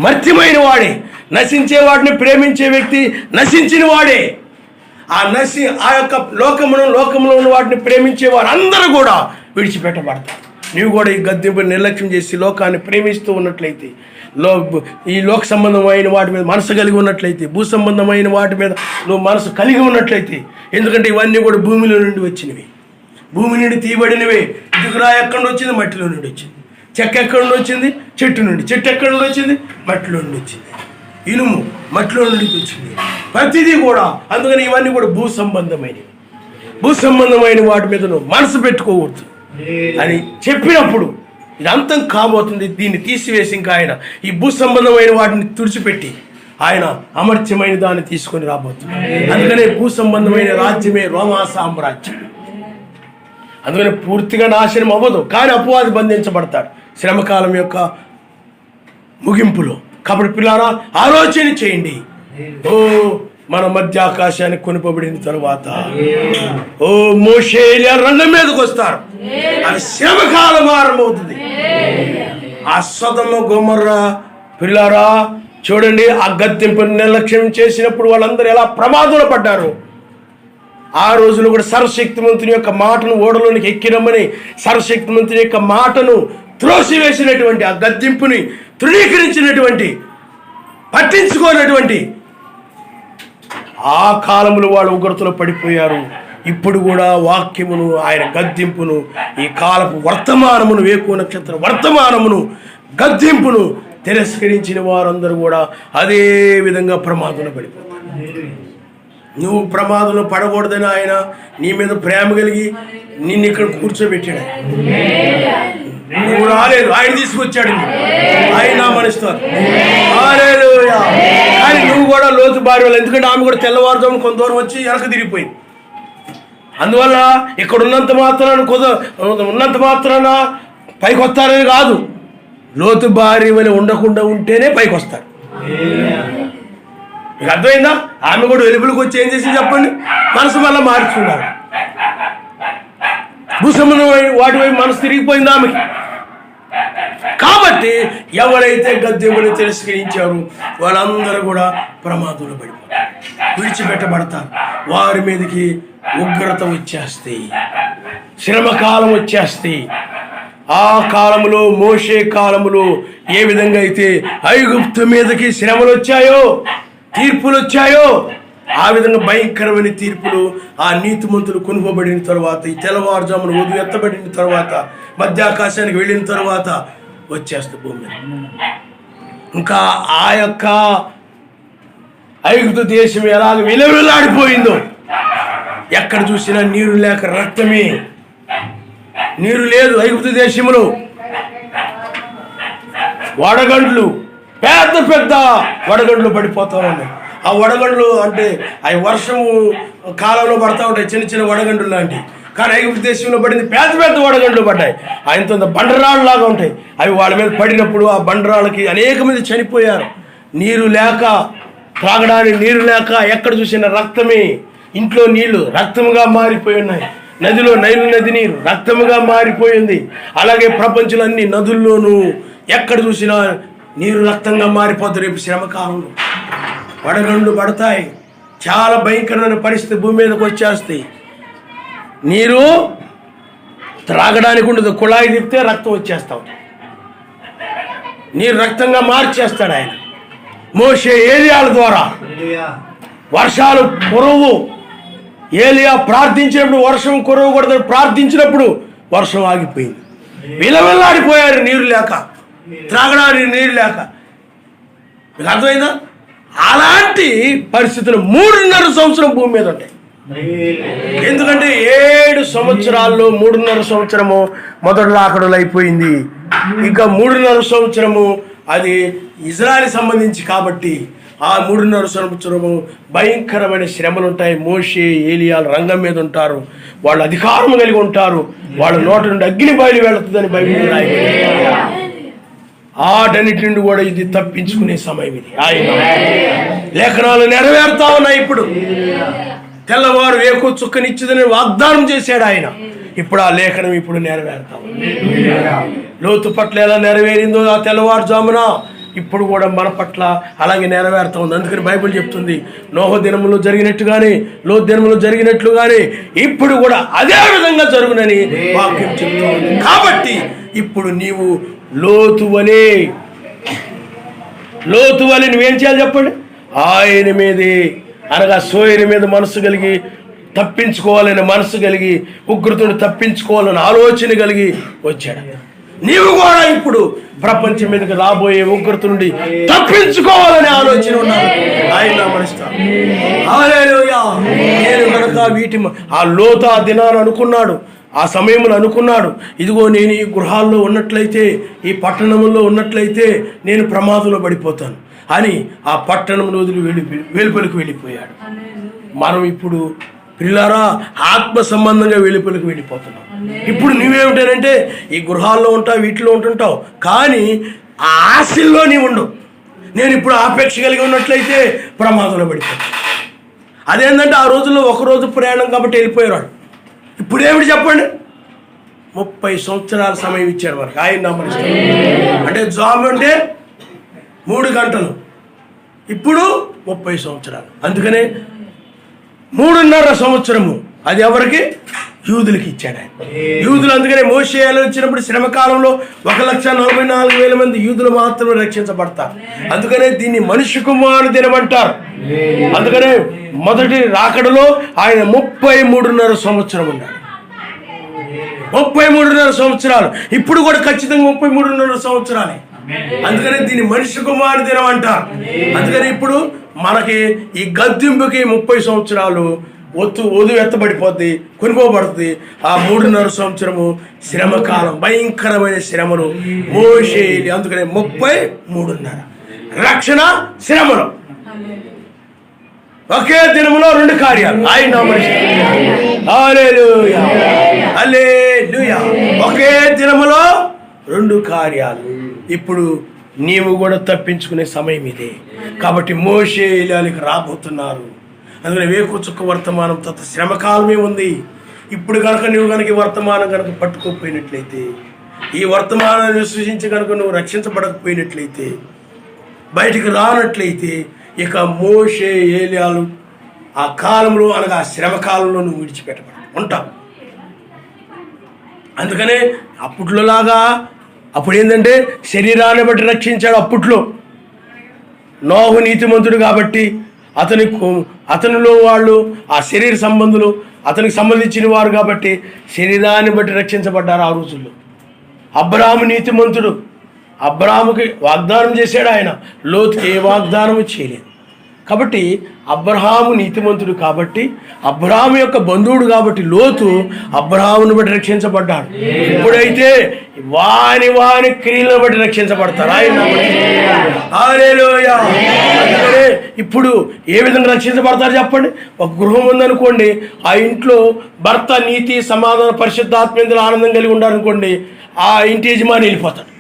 మర్త్యమైన వాడే, నశించే వాడిని ప్రేమించే వ్యక్తి నశించిన వాడే. ఆ యొక్క లోకంలో ఉన్న వాటిని ప్రేమించే వారందరూ కూడా విడిచిపెట్టబడతారు. నీవు కూడా ఈ గద్దింపుని నిర్లక్ష్యం చేసి లోకాన్ని ప్రేమిస్తూ ఉన్నట్లయితే, ఈ లోక సంబంధమైన వాటి మీద మనసు కలిగి ఉన్నట్లయితే, భూ సంబంధమైన వాటి మీద నువ్వు మనసు కలిగి ఉన్నట్లయితే, ఎందుకంటే ఇవన్నీ కూడా భూమిలో నుండి వచ్చినవి, భూమి నుండి తీయబడినవే. ఇటుకురా ఎక్కడి నుండి వచ్చింది? మట్టిలో నుండి వచ్చింది. చెక్క ఎక్కడి నుండి వచ్చింది? చెట్టు నుండి. చెట్టు ఎక్కడి నుండి వచ్చింది? మట్టిలో నుండి వచ్చింది. ఇనుము మట్టిలో నుండి వచ్చింది. ప్రతిదీ కూడా. అందుకని ఇవన్నీ కూడా భూ సంబంధమైన వాటి మీద నువ్వు మనసు పెట్టుకోకూడదు అని చెప్పినప్పుడు ఇది అంతం కాబోతుంది. దీన్ని తీసివేసి ఇంకా ఆయన ఈ భూ సంబంధమైన వాటిని తుడిచిపెట్టి ఆయన అమర్త్యమైన దాన్ని తీసుకొని రాబోతున్నాడు. అందుకనే భూ సంబంధమైన రాజ్యమే రోమా సామ్రాజ్యం. అందుకని పూర్తిగా నాశనం అవ్వదు, కానీ అపవాది బంధించబడతాడు శ్రమకాలం యొక్క ముగింపులో. కాబట్టి పిల్లారా, ఆలోచన చేయండి. మన మధ్య ఆకాశానికి కొనుపబడిన తరువాత మోషే రంగం మీదకి వస్తారు. అది శ్రమకాలం ఆరంభమవుతుంది. ఆ సొదొమ గొమొర్రా పిల్లారా చూడండి, ఆ గద్దింపుని నిర్లక్ష్యం చేసినప్పుడు వాళ్ళందరూ ఎలా ప్రమాదంలో పడ్డారు. ఆ రోజులో కూడా సర్వశక్తిమంతుని యొక్క మాటను ఓడలోనికి ఎక్కిరమ్మని సర్వశక్తిమంతుని యొక్క మాటను త్రోసివేసినటువంటి, ఆ గద్దింపుని తృణీకరించినటువంటి, పట్టించుకోనటువంటి ఆ కాలంలో వాళ్ళు ఉగ్రతలో పడిపోయారు. ఇప్పుడు కూడా వాక్యమును, ఆయన గద్దింపును, ఈ కాలపు వర్తమానమును, వేకువ నక్షత్ర వర్తమానమును, గద్దింపును తిరస్కరించిన వారందరూ కూడా అదే విధంగా ప్రమాదంలో పడిపోతారు. నువ్వు ప్రమాదంలో పడకూడదని ఆయన నీ మీద ప్రేమ కలిగి నిన్ను ఇక్కడ కూర్చోబెట్టాడు. నువ్వు రాలేదు, ఆయన తీసుకొచ్చాడు. ఆయన మనిస్తారు. కానీ నువ్వు కూడా లోతు భార్య, ఎందుకంటే ఆమె కూడా తెల్లవారుజామున కొంత దూరం వచ్చి వెనక తిరిగిపోయింది. అందువల్ల ఇక్కడ ఉన్నంత మాత్రాన పైకి వస్తారని కాదు, లోతు భార్య వల్ల ఉండకుండా ఉంటేనే పైకి వస్తారు. మీకు అర్థమైందా? ఆమె కూడా వెలుపులకు వచ్చి ఏం చేసి చెప్పండి, మనసు వల్ల మార్చుకున్నారు. భూసంబంధం వాటి వైపు మనసు తిరిగిపోయింది ఆమెకి. కాబట్టి ఎవరైతే గద్దింపుని తిరస్కరించారో వాళ్ళందరూ కూడా ప్రమాదంలో పడిపోతారు, విడిచిపెట్టబడతారు. వారి మీదకి ఉగ్రత వచ్చేస్తాయి, శ్రమకాలం వచ్చేస్తాయి. ఆ కాలంలో, మోషే కాలంలో ఏ విధంగా అయితే ఐగుప్తు మీదకి శ్రమలు వచ్చాయో, తీర్పులు వచ్చాయో, ఆ విధంగా భయంకరమైన తీర్పులు ఆ నీతిమంతులు కొనుగోబడిన తర్వాత, ఈ తెల్లవారుజామున వధువు ఎత్తబడిన తర్వాత, మధ్య ఆకాశానికి వెళ్ళిన తర్వాత వచ్చేస్తుంది భూమి మీద. ఇంకా ఆ యొక్క ఐగుప్తు దేశం ఎలాగ విలవిలాడిపోయిందో, ఎక్కడ చూసినా నీరు లేక రక్తమే, నీరు లేదు ఐగుప్తు దేశంలో. వడగండ్లు, పెద్ద పెద్ద వడగండ్లు పడిపోతా ఉన్నాయి. ఆ వడగండ్లు అంటే అవి వర్షం కాలంలో పడతా ఉంటాయి, చిన్న చిన్న వడగండ్లు లాంటివి. కానీ ఐగుప్తు దేశంలో పడింది పెద్ద పెద్ద వడగండ్లు పడ్డాయి, ఆయనతో బండరాళ్ళు లాగా ఉంటాయి. అవి వాళ్ళ మీద పడినప్పుడు ఆ బండరాళ్ళకి అనేక మంది చనిపోయారు. నీరు లేక, త్రాగడానికి నీరు లేక, ఎక్కడ చూసినా రక్తమే. ఇంట్లో నీళ్లు రక్తముగా మారిపోయి ఉన్నాయి. నదిలో నైలు నది నీరు రక్తముగా మారిపోయింది. అలాగే ప్రపంచంలో అన్ని నదుల్లోనూ ఎక్కడ చూసినా నీరు రక్తంగా మారిపోతుంది. రేపు శ్రమకాలంలో వడగండ్లు పడతాయి, చాలా భయంకరమైన పరిస్థితి భూమి మీదకి వచ్చేస్తాయి. నీరు త్రాగడానికి ఉండదు, కుళాయి తిప్పితే రక్తం వచ్చేస్తాం. నీరు రక్తంగా మార్చేస్తాడు ఆయన. మోషే ఏలియాల ద్వారా వర్షాలు కురవు. ఏలియా ప్రార్థించినప్పుడు వర్షం కురవకూడదు, ప్రార్థించినప్పుడు వర్షం ఆగిపోయింది. విలవిల్లాడిపోయారు నీరు లేక, త్రాగడానికి నీరు లేక. మీకు అర్థమైందా? అలాంటి పరిస్థితులు 3.5 సంవత్సరం భూమి మీద ఉంటాయి. ఎందుకంటే 7 సంవత్సరాల్లో 3.5 సంవత్సరము మొదటి రాకడలు అయిపోయింది. ఇంకా 3.5 సంవత్సరము అది ఇజ్రాయెల్ సంబంధించి కాబట్టి ఆ 3.5 సంవత్సరము భయంకరమైన శ్రమలు ఉంటాయి. మోషే ఏలియాలు రంగం మీద ఉంటారు, వాళ్ళు అధికారం కలిగి ఉంటారు, వాళ్ళ నోట నుండి అగ్ని బయలు వెళుతుందని బైబిల్ రాయబడింది. ఆటన్నిటి నుండి కూడా ఇది తప్పించుకునే సమయం ఇది. ఆయన లేఖనాలు నెరవేరుతా ఉన్నాయి. ఇప్పుడు తెల్లవారు వేకు చుక్కనిచ్చిదని వాగ్దానం చేశాడు ఆయన. ఇప్పుడు ఆ లేఖనం ఇప్పుడు నెరవేరుతా ఉంది. లోతు పట్ల ఎలా నెరవేరిందో ఆ తెల్లవారుజామున ఇప్పుడు కూడా మన పట్ల అలాగే నెరవేరుతా ఉంది. అందుకని బైబిల్ చెప్తుంది, నోహ దినములు జరిగినట్టుగానే, లోతు దినములు జరిగినట్లుగానే ఇప్పుడు కూడా అదే విధంగా జరుగునని వాక్యం చెప్తా ఉంది. కాబట్టి ఇప్పుడు నీవు లోతు వలె నువ్వేం చేయాలి చెప్పండి? ఆయన మీదే అనగా సోయరి మీద మనసు కలిగి తప్పించుకోవాలని మనసు కలిగి, ఉగ్రతను తప్పించుకోవాలని ఆలోచన కలిగి వచ్చాడు. నీవు కూడా ఇప్పుడు ప్రపంచం మీదకి రాబోయే ఉగ్రత నుండి తప్పించుకోవాలనే ఆలోచన ఉన్నాను. ఆయన మనిస్తాను. నేను కనుక వీటి ఆ లోత ఆ దినాన్ని అనుకున్నాడు, ఆ సమయంలో అనుకున్నాడు, ఇదిగో నేను ఈ గృహాల్లో ఉన్నట్లయితే, ఈ పట్టణంలో ఉన్నట్లయితే నేను ప్రమాదంలో పడిపోతాను అని ఆ పట్టణం వదిలి వెలుపలికి వెళ్ళిపోయాడు. మనం ఇప్పుడు పిల్లారా ఆత్మ సంబంధంగా వెలుపలికి వెళ్ళిపోతున్నాం. ఇప్పుడు నువ్వేమిటంటే ఈ గృహాల్లో ఉంటావు, వీటిలో ఉంటుంటావు, కానీ ఆ ఆశల్లో నీవు ఉండవు. నేను ఇప్పుడు ఆపేక్ష కలిగి ఉన్నట్లయితే ప్రమాదంలో పడిపోతాను. అదేంటంటే ఆ రోజుల్లో ఒకరోజు ప్రయాణం కాబట్టి వెళ్ళిపోయేవాడు. ఇప్పుడు ఏమిటి చెప్పండి? 30 సంవత్సరాల సమయం ఇచ్చాడు మనకి ఆయన నమ్మరిస్తాడు. అంటే జాబ్ అంటే 3 గంటలు, ఇప్పుడు 30 సంవత్సరాలు. అందుకనే 3.5 సంవత్సరము అది ఎవరికి? యూదులకి ఇచ్చాడు ఆయన. యూదులు అందుకనే మోషే వచ్చినప్పుడు శ్రమకాలంలో 1,44,000 మంది యూదులు మాత్రమే రక్షించబడతారు. అందుకనే దీన్ని మనుష్య కుమారుని దినమంటారు. అందుకనే మొదటి రాకడలో ఆయన 33.5 సంవత్సరం ఉన్నాడు. 33.5 సంవత్సరాలు. ఇప్పుడు కూడా ఖచ్చితంగా 33.5 సంవత్సరాలే. అందుకనే దీన్ని మనుష్య కుమారుని దినం అంటారు. అందుకని ఇప్పుడు మనకి ఈ గద్దింపుకి 30 సంవత్సరాలు వధు ఎత్తబడిపోద్ది, కొనుకోబడుతుంది. ఆ 3.5 సంవత్సరము శ్రమకాలం, భయంకరమైన శ్రమలు మోషే. అందుకనే 33.5 రక్షణ శ్రమలు. ఒకే దినములో 2 కార్యాలు. ఆయన హల్లెలూయా, హల్లెలూయా. ఒకే దినములో 2 కార్యాలు. ఇప్పుడు నీవు కూడా తప్పించుకునే సమయం ఇదే. కాబట్టి మోషే ఏలియాలకు రాబోతున్నారు. అందుకని వేకు చుక్క వర్తమానం తత శ్రమకాలమే ఉంది. ఇప్పుడు కనుక నువ్వు కనుక ఈ వర్తమానం కనుక పట్టుకోకపోయినట్లయితే, ఈ వర్తమానాన్ని విశ్వసించి కనుక నువ్వు రక్షించబడకపోయినట్లయితే, బయటికి రానట్లయితే, ఇక మోషే ఏలియాలు ఆ కాలంలో అనగా శ్రమకాలంలో నువ్వు విడిచిపెట్టబడ ఉంటావు. అందుకనే అప్పట్లోలాగా అప్పుడు ఏంటంటే శరీరాన్ని బట్టి రక్షించాడు. అప్పట్లో నోహు నీతిమంతుడు కాబట్టి అతనిలో వాళ్ళు ఆ శరీర సంబంధులు అతనికి సంబంధించిన వారు కాబట్టి శరీరాన్ని బట్టి రక్షించబడ్డారు ఆ రోజుల్లో. అబ్రాహాము నీతిమంతుడు, అబ్రాహాముకి వాగ్దానం చేశాడు ఆయన, లోతుకి ఏ వాగ్దానము చేయలేదు. కాబట్టి అబ్రహాము నీతిమంతుడు కాబట్టి, అబ్రహాము యొక్క బంధువుడు కాబట్టి లోతు అబ్రహామును బట్టి రక్షించబడ్డాడు. ఇప్పుడైతే వాని క్రియలను బట్టి రక్షించబడతారు. హల్లెలూయా. అందుకనే ఇప్పుడు ఏ విధంగా రక్షించబడతారు చెప్పండి. ఒక గృహం ఉందనుకోండి, ఆ ఇంట్లో భర్త నీతి సమాధాన పరిశుద్ధాత్మేంద్రులు ఆనందం కలిగి ఉండాలనుకోండి, ఆ ఇంటి యజమాని వెళ్ళిపోతాడు.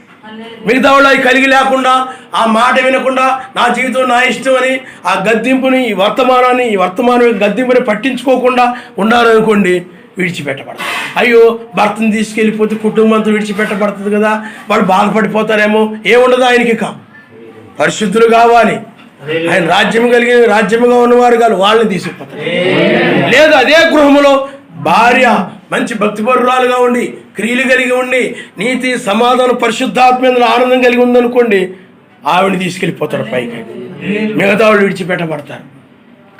మిగతా వాళ్ళు అవి కలిగి లేకుండా, ఆ మాట వినకుండా, నా జీవితం నా ఇష్టం అని ఆ గద్దింపుని, ఈ వర్తమానం గద్దింపుని పట్టించుకోకుండా ఉండాలనుకోండి, విడిచిపెట్టబడతారు. అయ్యో భర్తను తీసుకెళ్ళిపోతే కుటుంబంతో విడిచిపెట్టబడుతుంది కదా, వాళ్ళు బాధపడిపోతారేమో. ఏముండదు ఆయనకి. పరిశుద్ధులు కావాలి, ఆయన రాజ్యముగా ఉన్నవారు కాదు, వాళ్ళని తీసుకుపోతారు. లేదు అదే గృహంలో భార్య మంచి భక్తిపరురాలుగా ఉండి, క్రియలు కలిగి ఉండి, నీతి సమాధానం పరిశుద్ధాత్మేంద్రుల ఆనందం కలిగి ఉందనుకోండి, ఆవిడని తీసుకెళ్ళిపోతారు పైకి. మిగతా వాళ్ళు విడిచిపెట్టబడతారు.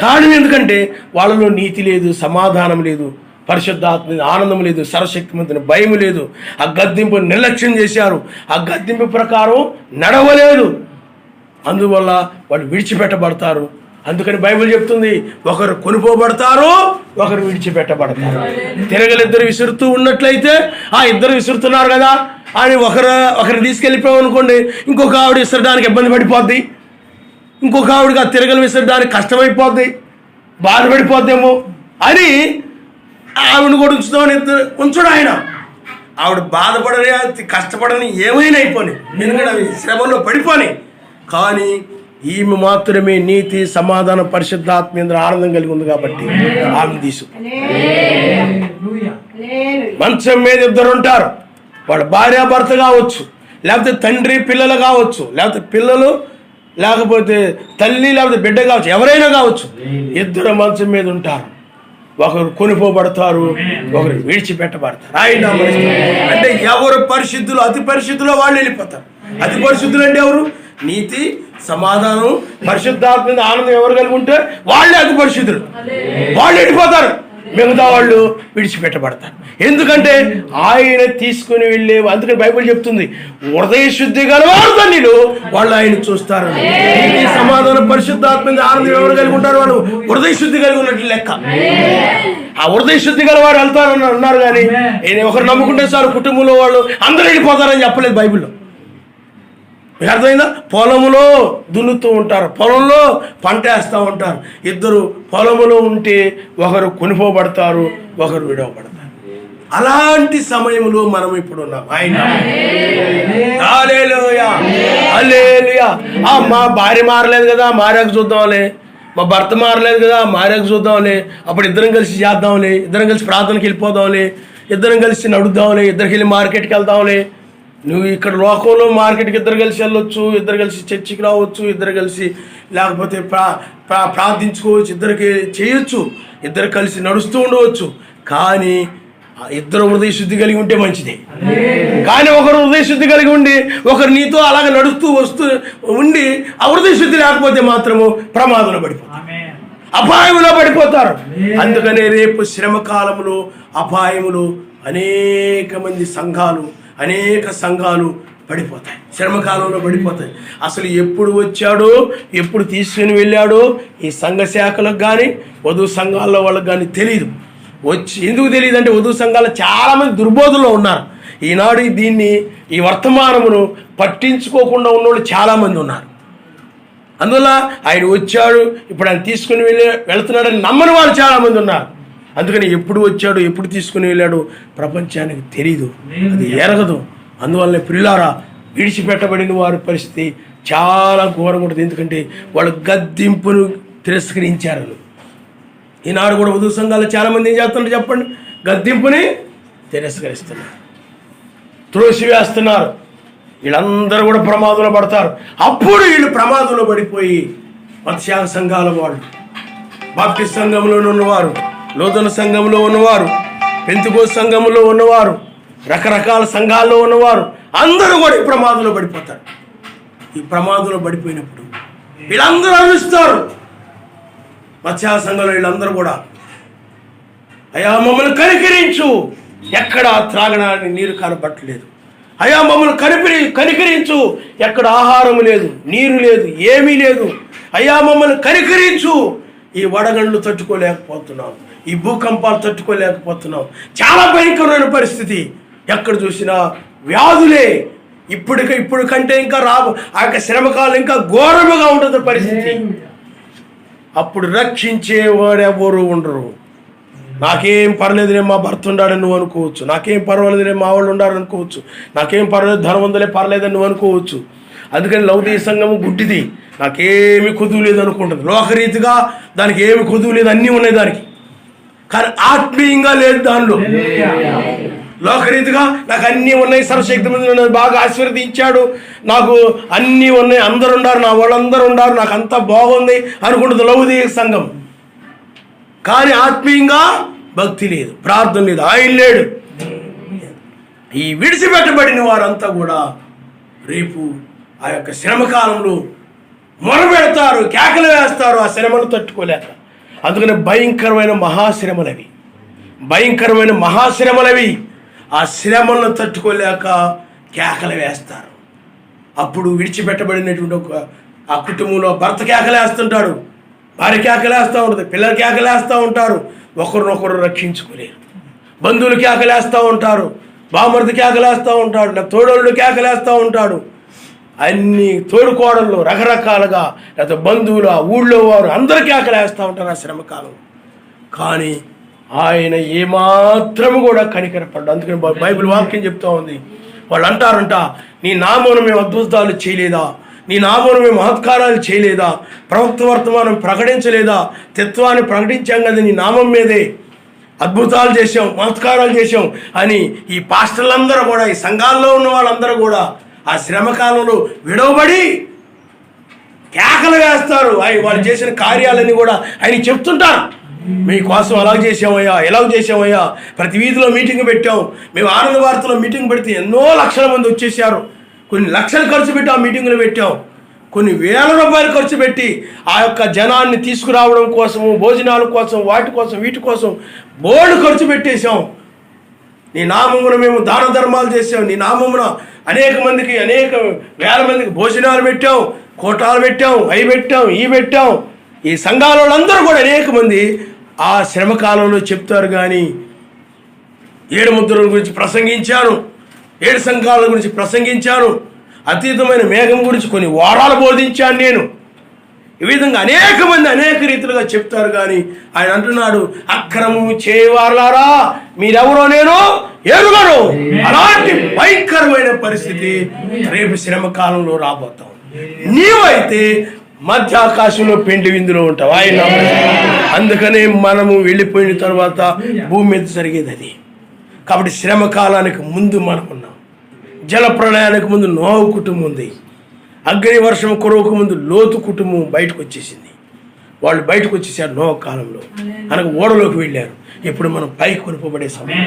కారణం ఎందుకంటే వాళ్ళలో నీతి లేదు, సమాధానం లేదు, పరిశుద్ధాత్మ ఆనందం లేదు, సర్వశక్తిమంతుని భయం లేదు. ఆ గద్దింపు నిర్లక్ష్యం చేశారు, ఆ గద్దింపు ప్రకారం నడవలేదు. అందువల్ల వాళ్ళు విడిచిపెట్టబడతారు. అందుకని బైబిల్ చెప్తుంది, ఒకరు కొనుపోబడతారు, ఒకరు విడిచిపెట్టబడతారు. తిరగలిద్దరు విసురుతూ ఉన్నట్లయితే, ఆ ఇద్దరు విసురుతున్నారు కదా అని ఒకరిని తీసుకెళ్ళిపోయాం అనుకోండి, ఇంకొక ఆవిడ విసరడానికి ఇబ్బంది పడిపోద్ది, ఇంకొక ఆవిడకి ఆ తిరగలు విసరడానికి కష్టమైపోద్ది, బాధపడిపోద్దేమో అని ఆవిడని కూడా ఉంచడం ఆయన. ఆవిడ బాధపడని, కష్టపడని, ఏమైనా అయిపోని, ఎందుకంటే అవి శ్రమంలో పడిపోని. కానీ ఈమె మాత్రమే నీతి సమాధానం పరిశుద్ధాత్మేంద్ర ఆనందం కలిగి ఉంది కాబట్టి ఆమెను తీసుకు. మంచం మీద ఇద్దరు ఉంటారు, వాడు భార్యాభర్త కావచ్చు, లేకపోతే తండ్రి పిల్లలు కావచ్చు, లేకపోతే పిల్లలు, లేకపోతే తల్లి, లేకపోతే బిడ్డ కావచ్చు, ఎవరైనా కావచ్చు. ఇద్దరు మంచం మీద ఉంటారు. ఒకరు కొనిపోబడతారు, ఒకరు విడిచిపెట్టబడతారు. అంటే ఎవరు పరిశుద్ధులు, అతి పరిశుద్ధులో వాళ్ళు వెళ్ళిపోతారు. అతి పరిశుద్ధులు అంటే ఎవరు? నీతి సమాధానం పరిశుద్ధాత్మ ఆనందం ఎవరు కలిగి ఉంటే వాళ్ళే అతి పరిశుద్ధులు, వాళ్ళు వెళ్ళిపోతారు. మిగతా వాళ్ళు విడిచిపెట్టబడతారు. ఎందుకంటే ఆయన తీసుకుని వెళ్ళే. అందుకని బైబిల్ చెప్తుంది, హృదయ శుద్ధి గలవారు ధన్యులు, వాళ్ళు ఆయన చూస్తారు. నీతి సమాధానం పరిశుద్ధాత్మ ఆనందం ఎవరు కలిగి ఉంటారు? వాళ్ళు హృదయ శుద్ధి కలిగి ఉన్నట్లు లెక్క. ఆ హృదయ శుద్ధి గలవారు వెళ్తారని అన్నారు, కానీ ఒకరు నమ్ముకుంటే సార్ కుటుంబంలో వాళ్ళు అందరూ వెళ్ళిపోతారని చెప్పలేదు బైబిల్లో. మీకు అర్థమైందా? పొలములో దున్నుతూ ఉంటారు, పొలంలో పంట వేస్తూ ఉంటారు. ఇద్దరు పొలములో ఉంటే ఒకరు కొనిపోబడతారు, ఒకరు విడవబడతారు. అలాంటి సమయంలో మనం ఇప్పుడు ఉన్నాం. ఆయన హల్లెలూయా, హల్లెలూయా. మా భార్య మారలేదు కదా, మారాక చూద్దాంలే. మా భర్త మారలేదు కదా, మారాక చూద్దాంలే. అప్పుడు ఇద్దరం కలిసి చేద్దాంలే, ఇద్దరం కలిసి ప్రార్థనకి వెళ్ళిపోదాంలే, ఇద్దరం కలిసి నడుద్దాంలే, ఇద్దరికి వెళ్ళి మార్కెట్కి వెళ్దాంలే. నువ్వు ఇక్కడ లోకంలో మార్కెట్కి ఇద్దరు కలిసి వెళ్ళొచ్చు, ఇద్దరు కలిసి చర్చికి రావచ్చు, ఇద్దరు కలిసి లేకపోతే ప్రార్థించుకోవచ్చు, ఇద్దరికి చేయొచ్చు, ఇద్దరు కలిసి నడుస్తూ ఉండవచ్చు. కానీ ఇద్దరు హృదయ శుద్ధి కలిగి ఉంటే మంచిదే. కానీ ఒకరు హృదయ శుద్ధి కలిగి ఉండి ఒకరు నీతో అలాగే నడుస్తూ ఉండి ఆ హృదయ శుద్ధి లేకపోతే మాత్రము ప్రమాదంలో పడిపోతారు, అపాయములో పడిపోతారు. అందుకనే రేపు శ్రమ కాలంలో అపాయములు అనేక మంది అనేక సంఘాలు పడిపోతాయి, శ్రమకాలంలో పడిపోతాయి. అసలు ఎప్పుడు వచ్చాడో, ఎప్పుడు తీసుకుని వెళ్ళాడో ఈ సంఘ శాఖలకు కానీ వధువు సంఘాల్లో వాళ్ళకి కానీ తెలియదు. ఎందుకు తెలియదు అంటే వధువు సంఘాల్లో చాలామంది దుర్బోధుల్లో ఉన్నారు. ఈనాడు ఈ వర్తమానమును పట్టించుకోకుండా ఉన్నవాళ్ళు చాలామంది ఉన్నారు. అందువల్ల ఆయన వచ్చాడు, ఇప్పుడు ఆయన తీసుకుని వెళ్తున్నాడని నమ్మని వాళ్ళు చాలామంది ఉన్నారు. అందుకని ఎప్పుడు వచ్చాడు, ఎప్పుడు తీసుకుని వెళ్ళాడు ప్రపంచానికి తెలీదు, అది ఎరగదు. అందువల్లనే ప్రియులారా, విడిచిపెట్టబడిన వారి పరిస్థితి చాలా ఘోరంగా ఉంటుంది. ఎందుకంటే వాళ్ళు గద్దింపును తిరస్కరించారు. ఈనాడు కూడా వధువు సంఘాలు చాలామంది ఏం చేస్తున్నారు చెప్పండి? గద్దింపుని తిరస్కరిస్తున్నారు, త్రోసివేస్తున్నారు. వీళ్ళందరూ కూడా ప్రమాదంలో పడతారు. అప్పుడు వీళ్ళు ప్రమాదంలో పడిపోయి మత్స్యాగ సంఘాల వాళ్ళు, బాప్టిస్ట్ సంఘంలో ఉన్నవారు, లోతన సంఘంలో ఉన్నవారు, పెంతెకోస్తు సంఘంలో ఉన్నవారు, రకరకాల సంఘాల్లో ఉన్నవారు అందరూ కూడా ఈ ప్రమాదంలో పడిపోతారు. ఈ ప్రమాదంలో పడిపోయినప్పుడు వీళ్ళందరూ అరుస్తారు. మత్స్యాగ సంఘంలో వీళ్ళందరూ కూడా, అయ్యా మమ్మల్ని కనికరించు, ఎక్కడ త్రాగడానికి నీరు కనబట్టలేదు, అయ్యా మమ్మల్ని కనికరించు, ఎక్కడ ఆహారం లేదు, నీరు లేదు, ఏమీ లేదు, అయ్యా మమ్మల్ని కనికరించు. ఈ వడగండ్లు తట్టుకోలేకపోతున్నాం, ఈ భూకంపాలు తట్టుకోలేకపోతున్నాం. చాలా భయంకరమైన పరిస్థితి, ఎక్కడ చూసినా వ్యాధులే. ఇప్పుడు కంటే ఇంకా ఆ యొక్క శ్రమకాలం ఇంకా ఘోరముగా ఉంటుంది పరిస్థితి. అప్పుడు రక్షించేవారెవరు ఉండరు. నాకేం పర్లేదులే మా భర్త ఉండాలని నువ్వు అనుకోవచ్చు, నాకేం పర్వాలేదులే మా వాళ్ళు ఉండాలని అనుకోవచ్చు, నాకేం పర్వాలేదు ధనవంతులే పర్లేదని నువ్వు అనుకోవచ్చు. అందుకని లౌకిక సంఘము గుడ్డిది, నాకేమి కొదువు లేదు అనుకుంటుంది. లోకరీతిగా దానికి ఏమి కొదువు లేదు, అన్నీ ఉన్నాయి దానికి, కానీ ఆత్మీయంగా లేదు దానిలో. లోకరీతిగా నాకు అన్నీ ఉన్నాయి, సర్వశక్తి మీద నన్ను బాగా ఆశీర్వదించాడు, నాకు అన్నీ ఉన్నాయి, అందరు ఉన్నారు, నా వాళ్ళందరూ ఉన్నారు, నాకు అంతా బాగుంది అనుకుంటుంది లౌకిక సంఘం. కానీ ఆత్మీయంగా భక్తి లేదు, ప్రార్థన లేదు, ఆయన లేడు. ఈ విడిచిపెట్టబడిన వారంతా కూడా రేపు ఆ యొక్క శ్రమకాలంలో మొరబెడతారు, కేకలు వేస్తారు, ఆ శ్రమను తట్టుకోలేక. అందుకని భయంకరమైన మహాశ్రమలవి ఆ శ్రమలను తట్టుకోలేక కేకలు వేస్తారు. అప్పుడు విడిచిపెట్టబడినటువంటి ఆ కుటుంబంలో భర్త కేకలేస్తుంటాడు, భార్య కేకలేస్తూ ఉంటుంది, పిల్లలు కేకలేస్తూ ఉంటారు, ఒకరినొకరు రక్షించుకోలేరు. బంధువులు కేకలేస్తూ ఉంటారు, బామర్ది కేకలేస్తూ ఉంటాడు, నా తోడోళ్ళు కేకలేస్తూ ఉంటాడు. అన్ని తోడుకోవడంలో రకరకాలుగా, లేకపోతే బంధువులు, ఆ ఊళ్ళో వారు అందరూ కేకలేస్తూ ఉంటారు ఆ శ్రమకాలం. కానీ ఆయన ఏమాత్రము కూడా కనికరపడ్డాడు. అందుకని బైబిల్ వాక్యం చెప్తా ఉంది, వాళ్ళు అంటారంట, నీ నామమున మేము అద్భుతాలు చేయలేదా, నీ నామమున మేము మహత్కారాలు చేయలేదా, ప్రవక్త వర్తమానం ప్రకటించలేదా, తత్వాన్ని ప్రకటించాం కదా, నీ నామం మీదే అద్భుతాలు చేసాం, మహత్కారాలు చేసాం అని ఈ పాస్టర్లందరూ కూడా, ఈ సంఘాల్లో ఉన్న వాళ్ళందరూ కూడా ఆ శ్రమకాలంలో విడవబడి కేకలు వేస్తారు. వాళ్ళు చేసిన కార్యాలన్నీ కూడా ఆయన చెప్తుంటారు, మీకోసం అలా చేసామయ్యా, ఎలా చేసామయ్యా, ప్రతి వీధిలో మీటింగ్ పెట్టాం, మేము ఆనంద వార్తలో మీటింగ్ పెడితే ఎన్నో లక్షల మంది వచ్చేసారు, కొన్ని లక్షలు ఖర్చు పెట్టి ఆ మీటింగులు పెట్టాం, కొన్ని వేల రూపాయలు ఖర్చు పెట్టి ఆ యొక్క జనాన్ని తీసుకురావడం కోసము, భోజనాల కోసం, వాటి కోసం, వీటి కోసం బోర్డు ఖర్చు పెట్టేశాం. నీ నామమున మేము దాన ధర్మాలు చేసాం, నీ నామమున అనేక వేల మందికి భోజనాలు పెట్టాం, కోటాలు పెట్టాం, అవి పెట్టాం, ఈ పెట్టాం. ఈ సంఘాల వాళ్ళందరూ కూడా అనేక మంది ఆ శ్రమకాలంలో చెప్తారు. కానీ 7 ముద్రల గురించి ప్రసంగించాను, 7 సంఘాల గురించి ప్రసంగించాను, అతీతమైన మేఘం గురించి కొన్ని వారాలు బోధించాను నేను. ఈ విధంగా అనేక మంది అనేక రీతిలుగా చెప్తారు. కానీ ఆయన అంటున్నాడు, అక్రమము చేయవారులారా మీరెవరో నేను ఎరుగను. అలాంటి భయంకరమైన పరిస్థితి రేపు శ్రమకాలంలో రాబోతాం. నీవైతే మధ్య ఆకాశంలో పెండి విందులో ఉంటావు ఆయన. అందుకనే మనము వెళ్ళిపోయిన తర్వాత భూమి మీద జరిగేది అది. కాబట్టి శ్రమకాలానికి ముందు మనం ఉన్నాం. జల ప్రళయానికి ముందు నోహు కుటుంబం ఉంది, అగ్ని వర్షం కురవకు ముందు లోతు కుటుంబం బయటకు వచ్చేసింది. వాళ్ళు బయటకు వచ్చేసారు నోహు కాలంలో, అనగా ఓడలోకి వెళ్ళారు. ఇప్పుడు మనం పైకి కొనుకోబడే సమయం.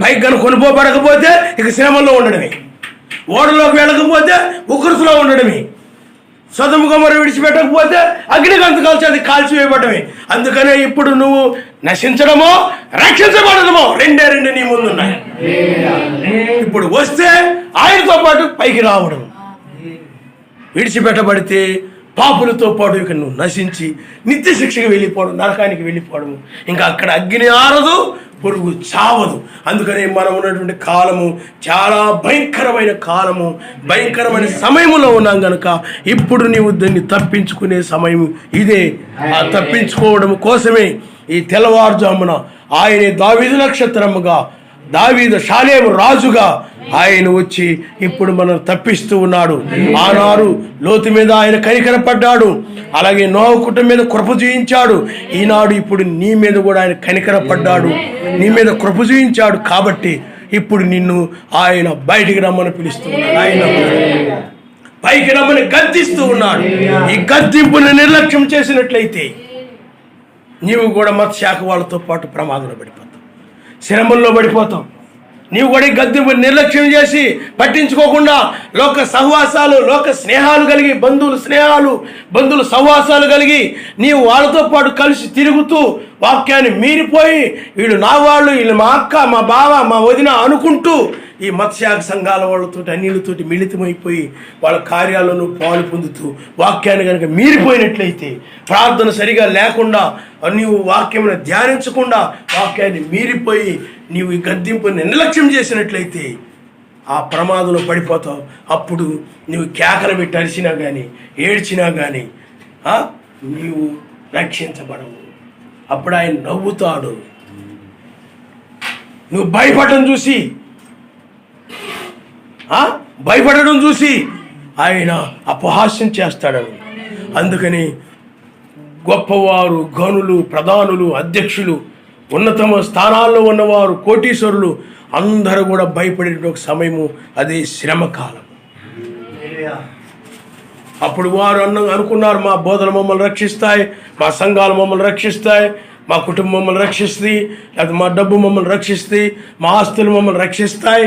పైకి కనుక కొనుకోబడకపోతే ఇక శ్రమలో ఉండడమే, ఓడలోకి వెళ్ళకపోతే ఉకృతిలో ఉండడమే, సొదొమ గొమొర్రా విడిచిపెట్టకపోతే అగ్ని గంతకాల్చి కాల్చివేయబడమే. అందుకనే ఇప్పుడు నువ్వు నశించడమో రక్షించబడడమో రెండు నీ ముందు ఉన్నాయి. ఇప్పుడు వస్తే ఆయనతో పాటు పైకి రావడం, విడిచిపెట్టబడితే పాపులతో పాటు ఇక నువ్వు నశించి నిత్య శిక్షకు వెళ్ళిపోవడం, నరకానికి వెళ్ళిపోవడం. ఇంకా అక్కడ అగ్ని ఆరదు, పొరుగు చావదు. అందుకనే మనం ఉన్నటువంటి కాలము చాలా భయంకరమైన కాలము, భయంకరమైన సమయంలో ఉన్నాం కనుక ఇప్పుడు నీవు దాన్ని తప్పించుకునే సమయం ఇదే. ఆ తప్పించుకోవడం కోసమే ఈ తెల్లవారుజామున ఆయనే దావీదు నక్షత్రముగా, దావీదు షాలేము రాజుగా ఆయన వచ్చి ఇప్పుడు మనం తప్పిస్తూ ఉన్నాడు. ఆనాడు లోతు మీద ఆయన కనికరపడ్డాడు, అలాగే నోహు కుటుంబం మీద కృప చూయించాడు. ఈనాడు ఇప్పుడు నీ మీద కూడా ఆయన కనికరపడ్డాడు, నీ మీద కృప చూయించాడు. కాబట్టి ఇప్పుడు నిన్ను ఆయన బయటికి రమ్మని పిలుస్తున్నాడు, ఆయన పైకి రమ్మని గద్దిస్తూ ఉన్నాడు. ఈ గద్దింపుని నిర్లక్ష్యం చేసినట్లయితే నీవు కూడా మత్స్యాఖ వాళ్ళతో పాటు ప్రమాదంలో పడిపోతావు, శ్రమల్లో పడిపోతావు. నీవు కూడా గద్దెంపు నిర్లక్ష్యం చేసి పట్టించుకోకుండా లోక సహవాసాలు, లోక స్నేహాలు కలిగి, బంధువుల సహవాసాలు కలిగి నీవు వాళ్ళతో పాటు కలిసి తిరుగుతూ వాక్యాన్ని మీరిపోయి వీళ్ళు నా వాళ్ళు, వీళ్ళు మా అక్క, మా బావ, మా వదిన అనుకుంటూ ఈ మత్స్యాగ సంఘాల వాళ్ళతో అన్నిలతోటి మిళితమైపోయి వాళ్ళ కార్యాలను పాలు పొందుతూ వాక్యాన్ని కనుక మీరిపోయినట్లయితే, ప్రార్థన సరిగా లేకుండా నీవు వాక్యమును ధ్యానించకుండా వాక్యాన్ని మీరిపోయి నీవు ఈ గద్దింపుని నిర్లక్ష్యం చేసినట్లయితే ఆ ప్రమాదంలో పడిపోతావు. అప్పుడు నువ్వు కేకలు పెట్టి అరిచినా కానీ ఏడ్చినా కానీ నీవు రక్షించబడవు. అప్పుడు ఆయన నవ్వుతాడు. నువ్వు భయపడడం చూసి ఆయన అపహాస్యం చేస్తాడని. అందుకని గొప్పవారు, గనులు, ప్రధానులు, అధ్యక్షులు, ఉన్నతమ స్థానాల్లో ఉన్నవారు, కోటీశ్వరులు అందరూ కూడా భయపడే ఒక సమయము అదే శ్రమకాలం. అప్పుడు వారు అనుకున్నారు, మా బోధన మమ్మల్ని రక్షిస్తాయి, మా సంఘాలు మమ్మల్ని రక్షిస్తాయి, మా కుటుంబం మమ్మల్ని రక్షిస్తుంది, లేకపోతే మా డబ్బు మమ్మల్ని రక్షిస్తుంది, మా ఆస్తులు మమ్మల్ని రక్షిస్తాయి,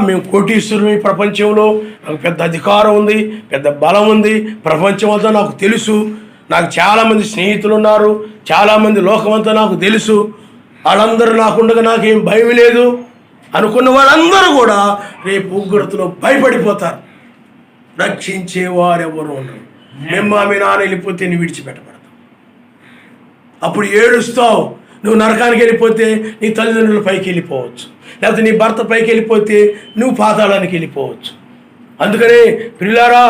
మేము కోటీశ్వరులు ఈ ప్రపంచంలో, నాకు పెద్ద అధికారం ఉంది, పెద్ద బలం ఉంది, ప్రపంచం అంతా నాకు తెలుసు, నాకు చాలామంది స్నేహితులు ఉన్నారు, చాలామంది లోకమంతా నాకు తెలుసు, వాళ్ళందరూ నాకుండగా నాకేం భయం లేదు అనుకున్న వాళ్ళందరూ కూడా రేపు ఉగ్రతలో భయపడిపోతారు. రక్షించేవారెవరు ఉండరు. మేము మీ నాన్న వెళ్ళిపోతే నువ్వు విడిచిపెట్టబడతావు. అప్పుడు ఏడుస్తావు. నువ్వు నరకానికి వెళ్ళిపోతే నీ తల్లిదండ్రుల పైకి వెళ్ళిపోవచ్చు, లేకపోతే నీ భర్త పైకి వెళ్ళిపోతే నువ్వు పాతాళానికి వెళ్ళిపోవచ్చు. అందుకనే పిల్లారా,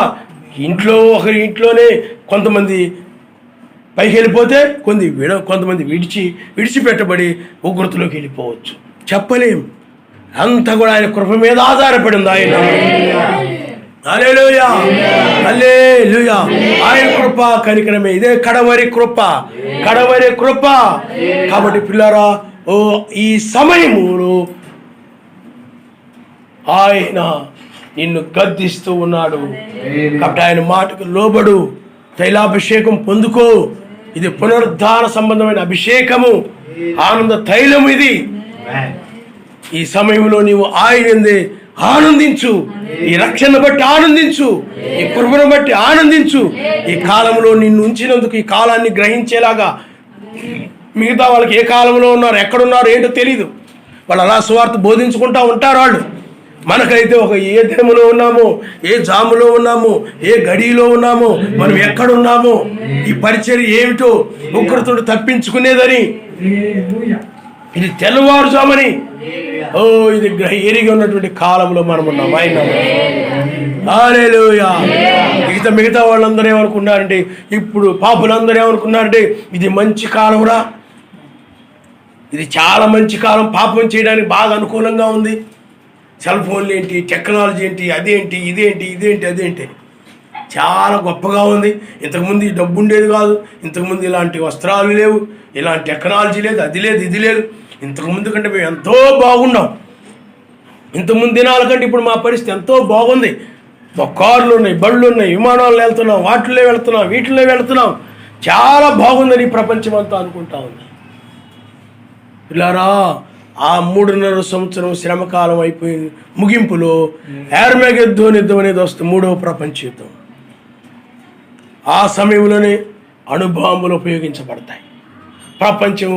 ఇంట్లోనే కొంతమంది పైకి వెళ్ళిపోతే కొంతమంది విడిచిపెట్టబడి ఉగ్రతలోకి వెళ్ళిపోవచ్చు. చెప్పలేం. అంతా కూడా ఆయన కృప మీద ఆధారపడి ఉంది. ఆయన హల్లెలూయా, హల్లెలూయా. ఆయన కృప కనికరమే. ఇదే కడవరి కృప. కాబట్టి పిల్లారా, ఈ సమయములో ఆయన నిన్ను గద్దిస్తూ ఉన్నాడు. కాబట్టి ఆయన మాటకు లోబడు, తైలాభిషేకం పొందుకో. ఇది పునరుద్ధాన సంబంధమైన అభిషేకము, ఆనంద తైలం. ఇది ఈ సమయంలో నీవు ఆయనందే ఆనందించు. ఈ రక్షణ బట్టి ఆనందించు, ఈ కృపను బట్టి ఆనందించు. ఈ కాలంలో నిన్ను ఉంచినందుకు ఈ కాలాన్ని గ్రహించేలాగా. మిగతా వాళ్ళకి ఏ కాలంలో ఉన్నారు, ఎక్కడున్నారు ఏంటో తెలీదు. వాళ్ళు అలా సువార్త బోధించుకుంటూ ఉంటారు వాళ్ళు. మనకైతే ఏ దినములో ఉన్నామో, ఏ జాములో ఉన్నామో, ఏ గడిలో ఉన్నామో, మనం ఎక్కడున్నామో, ఈ పరిచర్య ఏమిటో, ఉగ్రతుడు తప్పించుకునేదని, ఇది తెల్లవారుజామని, ఇది ఎరిగి ఉన్నటువంటి కాలంలో మనం ఉన్నాం. ఆయన హల్లెలూయా. మిగతా వాళ్ళందరూ ఏమనుకున్నారంటే, ఇప్పుడు పాపులందరూ ఏమనుకున్నారంటే, ఇది మంచి కాలంరా, ఇది చాలా మంచి కాలం, పాపం చేయడానికి బాగా అనుకూలంగా ఉంది. సెల్ ఫోన్లు ఏంటి, టెక్నాలజీ ఏంటి, అదేంటి, అదేంటి చాలా గొప్పగా ఉంది. ఇంతకుముందు ఈ డబ్బు ఉండేది కాదు, ఇంతకుముందు ఇలాంటి వస్త్రాలు లేవు, ఇలాంటి టెక్నాలజీ లేదు, అది లేదు, ఇది లేదు. ఇంతకుముందు కంటే మేము ఎంతో బాగున్నాం. ఇంతకుముందు దినాల కంటే ఇప్పుడు మా పరిస్థితి ఎంతో బాగుంది. కార్లు ఉన్నాయి, బళ్ళు ఉన్నాయి, విమానాలు వెళ్తున్నాం, వీటిల్లో వెళ్తున్నాం, చాలా బాగుందని ప్రపంచం అంతా అనుకుంటా ఉంది. పిల్లారా, ఆ 3.5 సంవత్సరం శ్రమకాలం అయిపోయింది. ముగింపులో ఆర్మగెద్దోన్ యుద్ధం అనేది వస్తుంది, 3వ ప్రపంచ యుద్ధం. ఆ సమయంలోనే అణుబాంబులు ఉపయోగించబడతాయి. ప్రపంచం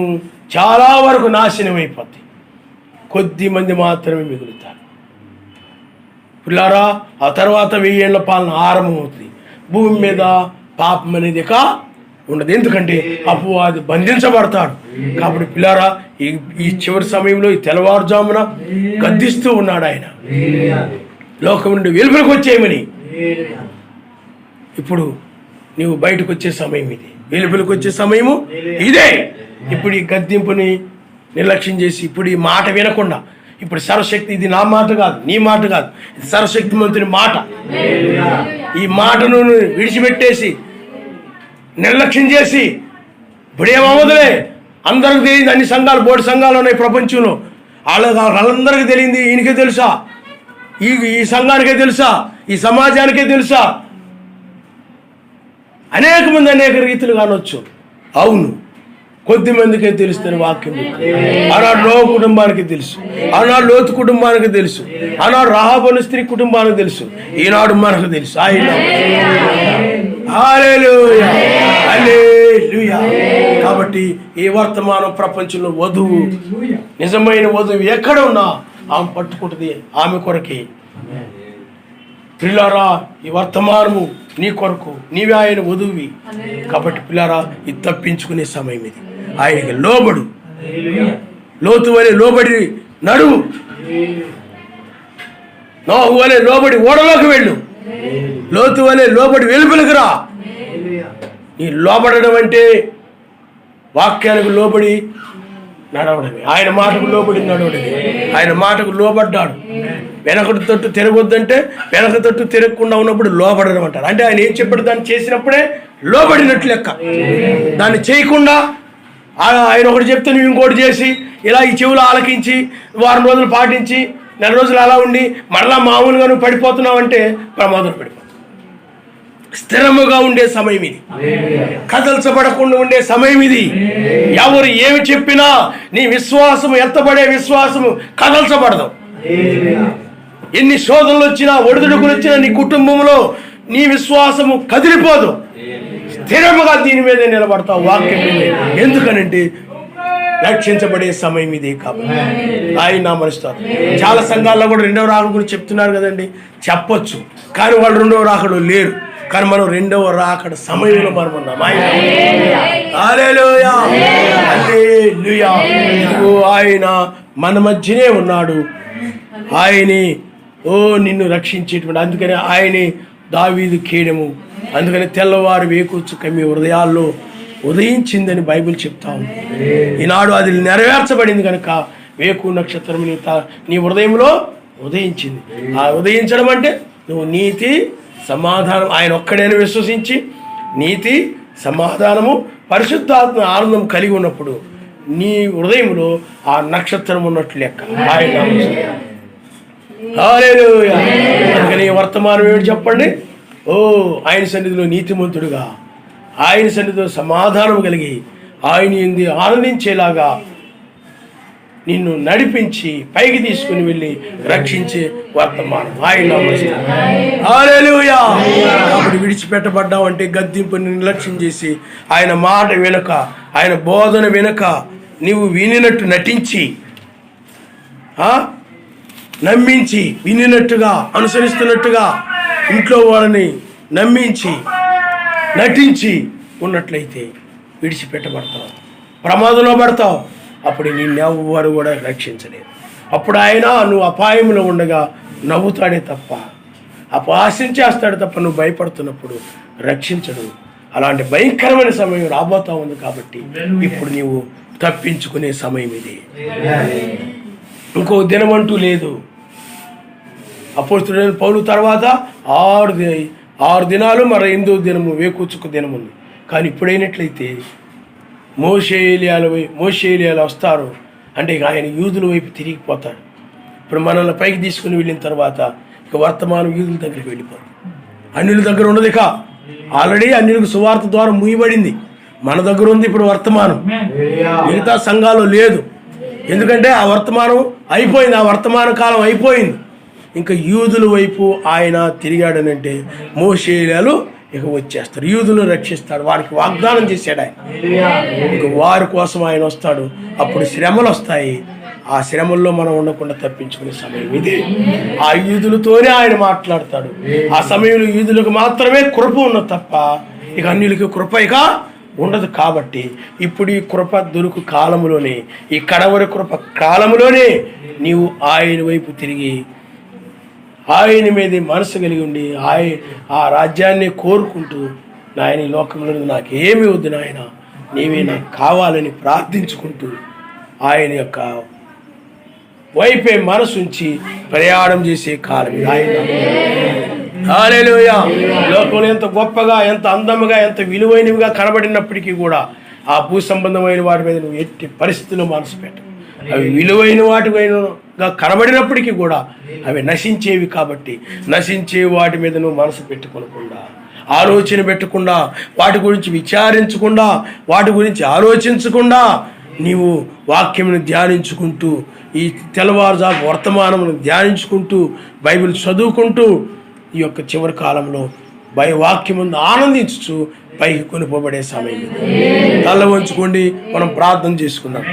చాలా వరకు నాశనం అయిపోద్ది, కొద్ది మంది మాత్రమే మిగులుతారు. పిల్లారా, ఆ తర్వాత 1000 ఏళ్ల పాలన ఆరంభమవుతుంది. భూమి మీద పాపం అనేది ఇక ఉండదు, ఎందుకంటే అపవాది బంధించబడతాడు. కాబట్టి పిల్లారా, ఈ చివరి సమయంలో ఈ తెల్లవారుజామున గద్దిస్తూ ఉన్నాడు ఆయన, లోకం నుండి వెలుపలికి వచ్చేయమని. ఇప్పుడు నీవు బయటకు వచ్చే సమయం ఇది, వెలుపలికి వచ్చే సమయము ఇదే. ఇప్పుడు ఈ గద్దింపుని నిర్లక్ష్యం చేసి, ఇప్పుడు ఈ మాట వినకుండా, ఇప్పుడు సర్వశక్తి, ఇది నా మాట కాదు, నీ మాట కాదు, ఇది సర్వశక్తిమంతుని మాట. ఈ మాటను విడిచిపెట్టేసి నిర్లక్ష్యం చేసి, ఇప్పుడేమవుదులే, అందరికి తెలియదు, అన్ని సంఘాలు, బోర్డు సంఘాలు ఉన్నాయి ప్రపంచంలో, వాళ్ళందరికీ తెలియంది, ఈయనకే తెలుసా, ఈ సంఘానికే తెలుసా, ఈ సమాజానికే తెలుసా, అనేక మంది అనేక రీతులు కానొచ్చు. అవును, కొద్ది మందికే తెలుస్తుంది వాక్యం. ఆనాడు నోవ కుటుంబానికి తెలుసు, ఆనాడు లోతు కుటుంబానికి తెలుసు, ఆనాడు రాహాబు స్త్రీ కుటుంబానికి తెలుసు, ఈనాడు మనకు తెలుసు. ఆయన హల్లెలూయా, హల్లెలూయా. కాబట్టి ఈ వర్తమానం ప్రపంచంలో వధువు, నిజమైన వధువు ఎక్కడ ఉన్నా ఆమె పట్టుకుంటుంది ఆమె కొరకే. పిల్లారా, ఈ వర్తమానము నీ కొరకు, నీవే ఆయన వధువి కాబట్టి పిల్లారా, ఇది తప్పించుకునే సమయం ఇది. ఆయనకి లోబడు, లోతు వలె లోబడి నడువు, నోహు వలె లోబడి ఓడలోకి వెళ్ళు, లోతు వలె లోబడి వెలుపలికి రా. నీ లోబడడం అంటే వాక్యానికి లోబడి నడవడమే, ఆయన మాటకు లోబడి నడవడమే. ఆయన మాటకు లోబడ్డాడు. వెనకటి తట్టు తిరగొద్దంటే వెనక తట్టు తిరగకుండా ఉన్నప్పుడు లోబడడం అంటారు. అంటే ఆయన ఏం చెప్పాడు దాన్ని చేసినప్పుడే లోబడినట్లు లెక్క. దాన్ని చేయకుండా ఆయన ఒకటి చెప్తే నువ్వు ఇంకోటి చేసి ఇలా ఈ చెవులు ఆలకించి వారం రోజులు పాటించి 4 రోజులు అలా ఉండి మరలా మామూలుగా నువ్వు పడిపోతున్నావు అంటే ప్రమాదం పడిపోతావు. స్థిరముగా ఉండే సమయం ఇది, కదల్చబడకుండా ఉండే సమయం ఇది. ఎవరు ఏమి చెప్పినా నీ విశ్వాసము, ఎత్తబడే విశ్వాసము కదల్చబడదు. ఎన్ని శోధనలు వచ్చినా, ఒడిదుడుకులు వచ్చినా నీ కుటుంబంలో నీ విశ్వాసము కదిలిపోదు. స్థిరముగా దీని మీదే నిలబడతావు, వాక్యం మీదే. ఎందుకనంటే రక్షించబడే సమయం ఇది కాబట్టి ఆయన నామరుస్తారు. చాలా సంఘాల్లో కూడా 2వ రాకడ గురించి చెప్తున్నారు కదండి. చెప్పొచ్చు, కానీ వాళ్ళు 2వ రాకడలో లేరు. కానీ మనం 2వ రాకడ సమయంలో మనం ఉన్నాం. హల్లెలూయా, హల్లెలూయా. ఇదిగో ఆయన మన మధ్యనే ఉన్నాడు. ఆయనే నిన్ను రక్షించేటువంటి, అందుకని ఆయనే దావీదు కేడెము. అందుకని తెల్లవారు వేకూర్చుక మీ హృదయాల్లో ఉదయించిందని బైబిల్ చెప్తా ఉంది. ఈనాడు అది నెరవేర్చబడింది కనుక వేకు నక్షత్రం నీ హృదయంలో ఉదయించింది. ఆ ఉదయించడం అంటే నువ్వు నీతి సమాధానం, ఆయన ఒక్కడైనా విశ్వసించి నీతి సమాధానము పరిశుద్ధాత్మ ఆనందం కలిగి ఉన్నప్పుడు నీ హృదయంలో ఆ నక్షత్రం ఉన్నట్లు లెక్క. హల్లెలూయా. అందుకని వర్తమానం ఏమిటి చెప్పండి? ఆయన సన్నిధిలో నీతిమంతుడుగా, ఆయన సన్నిధిలో సమాధానం కలిగి, ఆయన యందు ఆనందించేలాగా నిన్ను నడిపించి పైకి తీసుకుని వెళ్ళి రక్షించే వర్తమానం ఆయన. హల్లెలూయా. కాబట్టి విడిచిపెట్టబడ్డావంటే గద్దింపుని నిర్లక్ష్యం చేసి ఆయన మాట వెనుక, ఆయన బోధన వెనుక నీవు వినినట్టు నటించి, నమ్మించి, వినినట్టుగా అనుసరిస్తున్నట్టుగా ఇంట్లో వాళ్ళని నమ్మించి నటించి ఉన్నట్లయితే విడిచిపెట్టబడతావు, ప్రమాదంలో పడతావు. అప్పుడు నిన్నెవ్వరు కూడా రక్షించలేదు. అప్పుడు ఆయన నువ్వు అపాయంలో ఉండగా నవ్వుతాడే తప్ప, అపహాస్యం తప్ప నువ్వు భయపడుతున్నప్పుడు రక్షించడు. అలాంటి భయంకరమైన సమయం రాబోతా ఉంది. కాబట్టి ఇప్పుడు నీవు తప్పించుకునే సమయం ఇది. ఇంకో దినం అంటూ లేదు. అపోస్తలుడైన పౌలు తర్వాత 6 దినాలు, మరి 8వ దినము వేకూచుకు దినం ఉంది. కానీ ఇప్పుడైనట్లయితే మోషే ఏలియాలు వస్తారు అంటే ఇక ఆయన యూదుల వైపు తిరిగిపోతాడు. ఇప్పుడు మనల్ని పైకి తీసుకుని వెళ్ళిన తర్వాత ఇక వర్తమానం యూదుల దగ్గరికి వెళ్ళిపోతాం. అన్యుల దగ్గర ఉండదు. ఇక ఆల్రెడీ అన్యులకు సువార్త ద్వారా మూయబడింది. మన దగ్గర ఉంది ఇప్పుడు వర్తమానం. మిగతా సంఘాల్లో లేదు. ఎందుకంటే ఆ వర్తమానం అయిపోయింది, ఆ వర్తమాన కాలం అయిపోయింది. ఇంకా యూదుల వైపు ఆయన తిరిగాడనంటే మోషే ఏలియాలు ఇక వచ్చేస్తారు, యూదులను రక్షిస్తాడు. వారికి వాగ్దానం చేశాడు ఆయన. ఇక వారి కోసం ఆయన వస్తాడు. అప్పుడు శ్రమలు వస్తాయి. ఆ శ్రమల్లో మనం ఉండకుండా తప్పించుకునే సమయం ఇది. ఆ యూదులతోనే ఆయన మాట్లాడతాడు. ఆ సమయంలో యూదులకు మాత్రమే కృప ఉన్నది తప్ప ఇక అన్యులకి కృప ఇక ఉండదు. కాబట్టి ఇప్పుడు ఈ కృప దొరుకు కాలంలోనే, ఈ కడవరి కృప కాలంలోనే నీవు ఆయన వైపు తిరిగి ఆయన మీద మనసు కలిగి ఉండి ఆ రాజ్యాన్ని కోరుకుంటూ, నాయన ఈ లోకంలో నాకేమీ వద్దు నాయన, నీవే నాకు కావాలని ప్రార్థించుకుంటూ ఆయన యొక్క వైపే మనసు ఉంచి ప్రయాణం చేసే కాలం ఆయన. హల్లెలూయా. లోకంలో ఎంత గొప్పగా, ఎంత అందముగా, ఎంత విలువైనవిగా కనబడినప్పటికీ కూడా ఆ భూ సంబంధమైన వాటి మీద నువ్వు ఎట్టి పరిస్థితుల్లో మనసు పెట్టు. అవి విలువైన వాటిగా కనబడినప్పటికీ కూడా అవి నశించేవి. కాబట్టి నశించే వాటి మీద నువ్వు మనసు పెట్టుకోకుండా, ఆలోచన పెట్టకుండా, వాటి గురించి విచారించకుండా, వాటి గురించి ఆలోచించకుండా నీవు వాక్యమును ధ్యానించుకుంటూ, ఈ తెల్లవారుజాము వర్తమానమును ధ్యానించుకుంటూ, బైబిల్ చదువుకుంటూ ఈ యొక్క చివరి కాలంలో వాక్యమును ఆనందించు పైకి కొనిపోబడే సమయం. తల వంచుకోండి, మనం ప్రార్థన చేసుకుందాం.